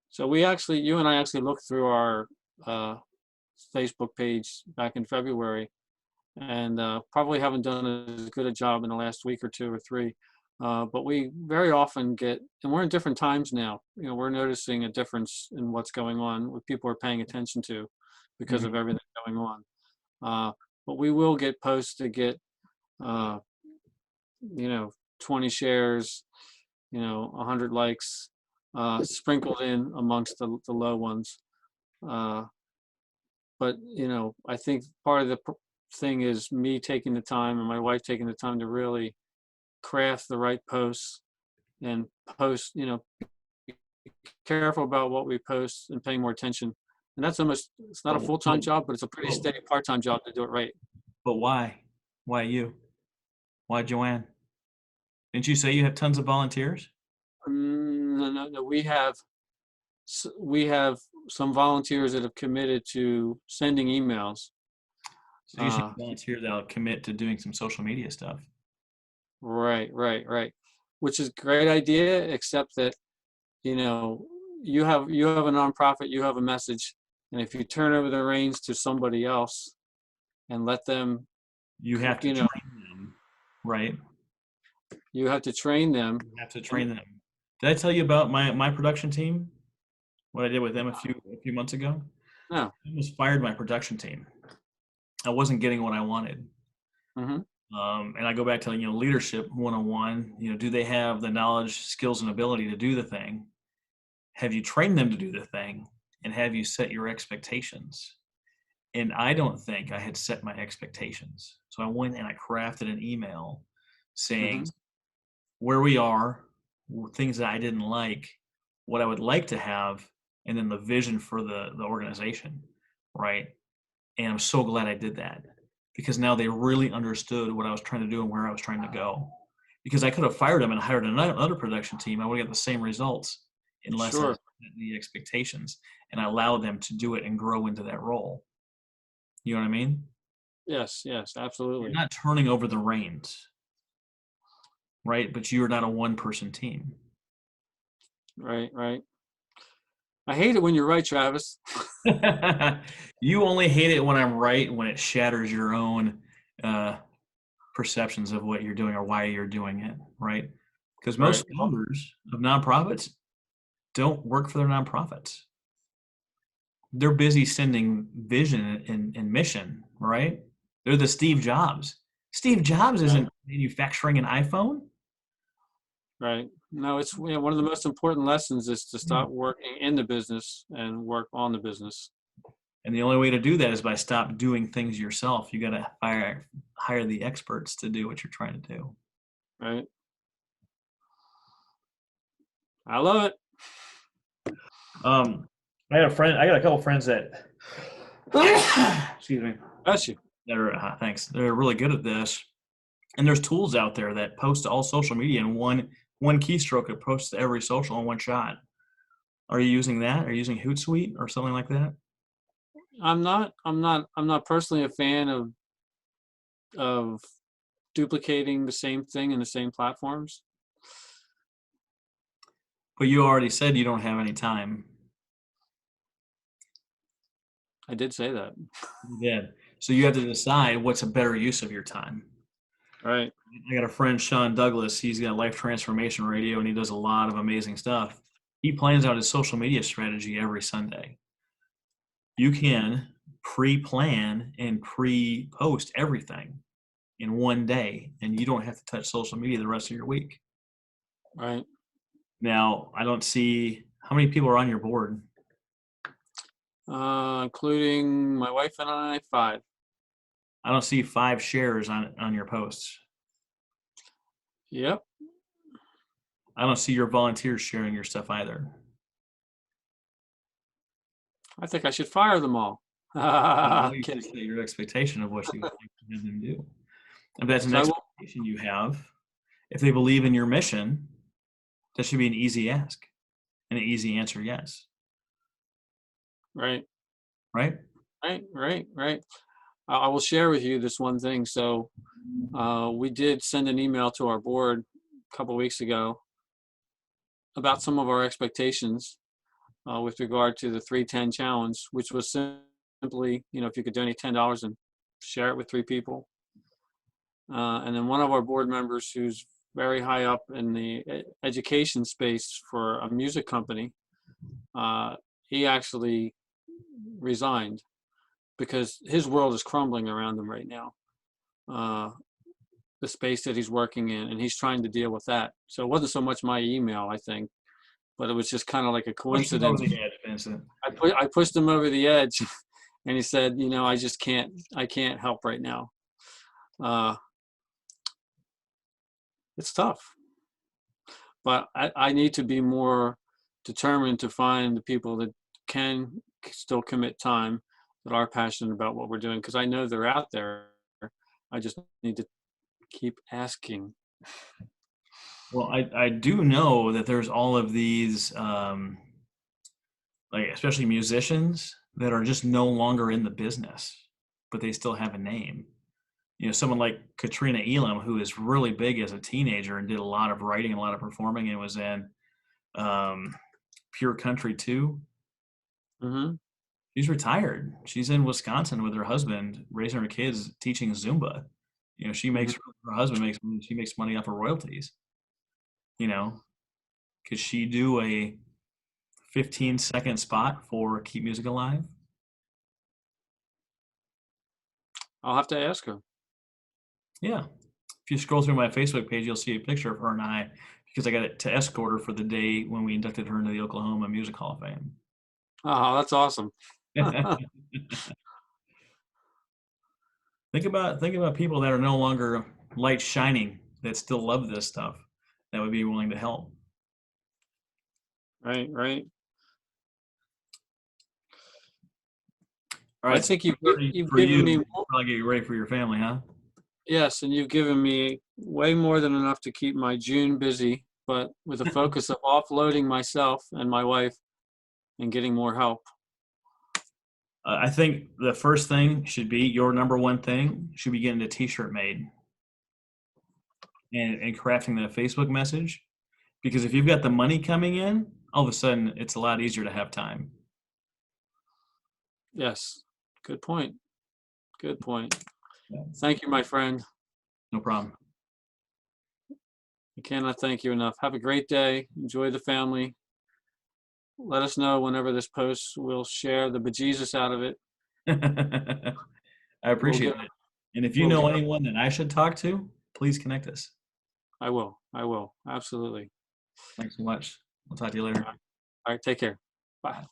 [SPEAKER 1] so you and I actually looked through our uh, Facebook page back in February, and probably haven't done as good a job in the last week or 2 or 3. But we very often and we're in different times now. We're noticing a difference in what's going on, what people are paying attention to because of
[SPEAKER 2] Mhm.
[SPEAKER 1] everything going on. But we will get posts that get, uh, 20 shares, 100 likes, sprinkled in amongst the low ones. Uh, but I think part of the thing is me taking the time and my wife taking the time to really craft the right posts and post, be careful about what we post and paying more attention. And that's almost, it's not a
[SPEAKER 2] But,
[SPEAKER 1] full-time
[SPEAKER 2] but,
[SPEAKER 1] job, but it's a pretty
[SPEAKER 2] but,
[SPEAKER 1] steady part-time job to do it right.
[SPEAKER 2] but why? Why you? Why Joanne? Didn't you say you have tons of volunteers?
[SPEAKER 1] No, no, no. We have some volunteers that have committed to sending emails.
[SPEAKER 2] So you should
[SPEAKER 1] Uh,
[SPEAKER 2] volunteer that'll commit to doing some social media stuff.
[SPEAKER 1] right, right, right. Which is a great idea, except that, you know, you have a nonprofit, you have a message, and if you turn over the reins to somebody else and let them,
[SPEAKER 2] You have to
[SPEAKER 1] you know,
[SPEAKER 2] train them, right?
[SPEAKER 1] you have to train them.
[SPEAKER 2] You have to
[SPEAKER 1] And
[SPEAKER 2] train them. Did I tell you about my production team? What I did with them a few months ago?
[SPEAKER 1] no.
[SPEAKER 2] I almost fired my production team. I wasn't getting what I wanted.
[SPEAKER 1] Hmm.
[SPEAKER 2] And I go back to leadership 101. Do they have the knowledge, skills, and ability to do the thing? Have you trained them to do the thing? And have you set your expectations? And I don't think I had set my expectations. So I went and I crafted an email saying
[SPEAKER 1] Hmm.
[SPEAKER 2] where we are, things that I didn't like, what I would like to have, and then the vision for the organization, right? And I'm so glad I did that because now they really understood what I was trying to do and where I was trying to go. Because I could have fired them and hired another production team, I would have got the same results unless I
[SPEAKER 1] Sure.
[SPEAKER 2] set the expectations and I allowed them to do it and grow into that role. You know what I mean?
[SPEAKER 1] Yes, yes,
[SPEAKER 2] You're
[SPEAKER 1] absolutely.
[SPEAKER 2] not turning over the reins, right? But you're not a one person team.
[SPEAKER 1] Right, right. I hate it when you're right, Travis.
[SPEAKER 2] You only hate it when I'm right, when it shatters your own uh, perceptions of what you're doing or why you're doing it, right? Because
[SPEAKER 1] Right.
[SPEAKER 2] most founders of nonprofits don't work for their nonprofits. They're busy sending vision and mission, right? They're the Steve Jobs. Steve Jobs
[SPEAKER 1] Right.
[SPEAKER 2] isn't manufacturing an iPhone.
[SPEAKER 1] Right. No, it's, one of the most important lessons is to
[SPEAKER 2] Yeah.
[SPEAKER 1] stop working in the business and work on the business.
[SPEAKER 2] And the only way to do that is by stop doing things yourself. You got to hire the experts to do what you're trying to do.
[SPEAKER 1] Right. I love it.
[SPEAKER 2] Um, I got a friend. I got a couple friends that, excuse me,
[SPEAKER 1] Bless you.
[SPEAKER 2] that are thanks. They're really good at this. And there's tools out there that post to all social media in one keystroke. It posts to every social in one shot. Are you using that? Are you using Hootsuite or something like that?
[SPEAKER 1] I'm not personally a fan of duplicating the same thing in the same platforms.
[SPEAKER 2] But you already said you don't have any time.
[SPEAKER 1] I did say that.
[SPEAKER 2] You did. So you have to decide what's a better use of your time.
[SPEAKER 1] Right.
[SPEAKER 2] I got a friend, Sean Douglas. He's got Life Transformation Radio, and he does a lot of amazing stuff. He plans out his social media strategy every Sunday. You can pre-plan and pre-post everything in one day, and you don't have to touch social media the rest of your week.
[SPEAKER 1] Right.
[SPEAKER 2] Now, I don't see how many people are on your board.
[SPEAKER 1] Including my wife and I, 5.
[SPEAKER 2] I don't see 5 shares on your posts.
[SPEAKER 1] Yep.
[SPEAKER 2] I don't see your volunteers sharing your stuff either.
[SPEAKER 1] I think I should fire them all.
[SPEAKER 2] Now you
[SPEAKER 1] Kidding.
[SPEAKER 2] just set your expectation of what you would like to have them do. If that's an
[SPEAKER 1] So I will.
[SPEAKER 2] expectation you have, if they believe in your mission, that should be an easy ask and an easy answer, yes.
[SPEAKER 1] Right.
[SPEAKER 2] Right?
[SPEAKER 1] Right. Right. Right. I will share with you this one thing. So we did send an email to our board a couple weeks ago about some of our expectations with regard to the 310 challenge, which was simply, if you could donate $10 and share it with 3 people. And then one of our board members who's very high up in the education space for a music company, he actually resigned because his world is crumbling around him right now. The space that he's working in, and he's trying to deal with that. So it wasn't so much my email, I think, but it was just kind of like a
[SPEAKER 2] Push them over
[SPEAKER 1] coincidence.
[SPEAKER 2] the edge, Vincent.
[SPEAKER 1] I pushed him over the edge, and he said, I just can't. I can't help right now. Uh, it's tough, but I need to be more determined to find the people that can still commit time, that are passionate about what we're doing, because I know they're out there. I just need to keep asking.
[SPEAKER 2] Well, I do know that there's all of these, like especially musicians that are just no longer in the business, but they still have a name. You know, someone like Katrina Elam, who is really big as a teenager and did a lot of writing and a lot of performing, and was in um, Pure Country too.
[SPEAKER 1] Hmm.
[SPEAKER 2] She's retired. She's in Wisconsin with her husband, raising her kids, teaching Zumba. You know,
[SPEAKER 1] Hmm.
[SPEAKER 2] her husband makes she makes money off of royalties. You know, could she do a 15-second spot for Keep Music Alive?
[SPEAKER 1] I'll have to ask her.
[SPEAKER 2] Yeah. If you scroll through my Facebook page, you'll see a picture of her and I because I got it to escort her for the day when we inducted her into the Oklahoma Music Hall of Fame.
[SPEAKER 1] Oh, that's awesome.
[SPEAKER 2] Think about people that are no longer light shining that still love this stuff that would be willing to help.
[SPEAKER 1] Right, right.
[SPEAKER 2] All
[SPEAKER 1] I
[SPEAKER 2] right,
[SPEAKER 1] think you've
[SPEAKER 2] for
[SPEAKER 1] given me
[SPEAKER 2] you, probably get you ready for your family, huh?
[SPEAKER 1] yes, and you've given me way more than enough to keep my June busy, but with a focus of offloading myself and my wife and getting more help.
[SPEAKER 2] I think the first thing should be your number one thing should be getting a T-shirt made and crafting the Facebook message. Because if you've got the money coming in, all of a sudden it's a lot easier to have time.
[SPEAKER 1] Yes, good point. Good point.
[SPEAKER 2] Yeah,
[SPEAKER 1] Thank you, my friend.
[SPEAKER 2] no problem.
[SPEAKER 1] I cannot thank you enough. Have a great day. Enjoy the family. Let us know whenever this posts. We'll share the bejesus out of it.
[SPEAKER 2] I
[SPEAKER 1] We'll
[SPEAKER 2] appreciate
[SPEAKER 1] get.
[SPEAKER 2] it. And if you
[SPEAKER 1] We'll
[SPEAKER 2] know
[SPEAKER 1] get.
[SPEAKER 2] anyone that I should talk to, please connect us.
[SPEAKER 1] I will. I will. Absolutely.
[SPEAKER 2] Thanks so much. I'll talk to you
[SPEAKER 1] All
[SPEAKER 2] later.
[SPEAKER 1] right. All right. Take care. Bye.
[SPEAKER 2] Bye.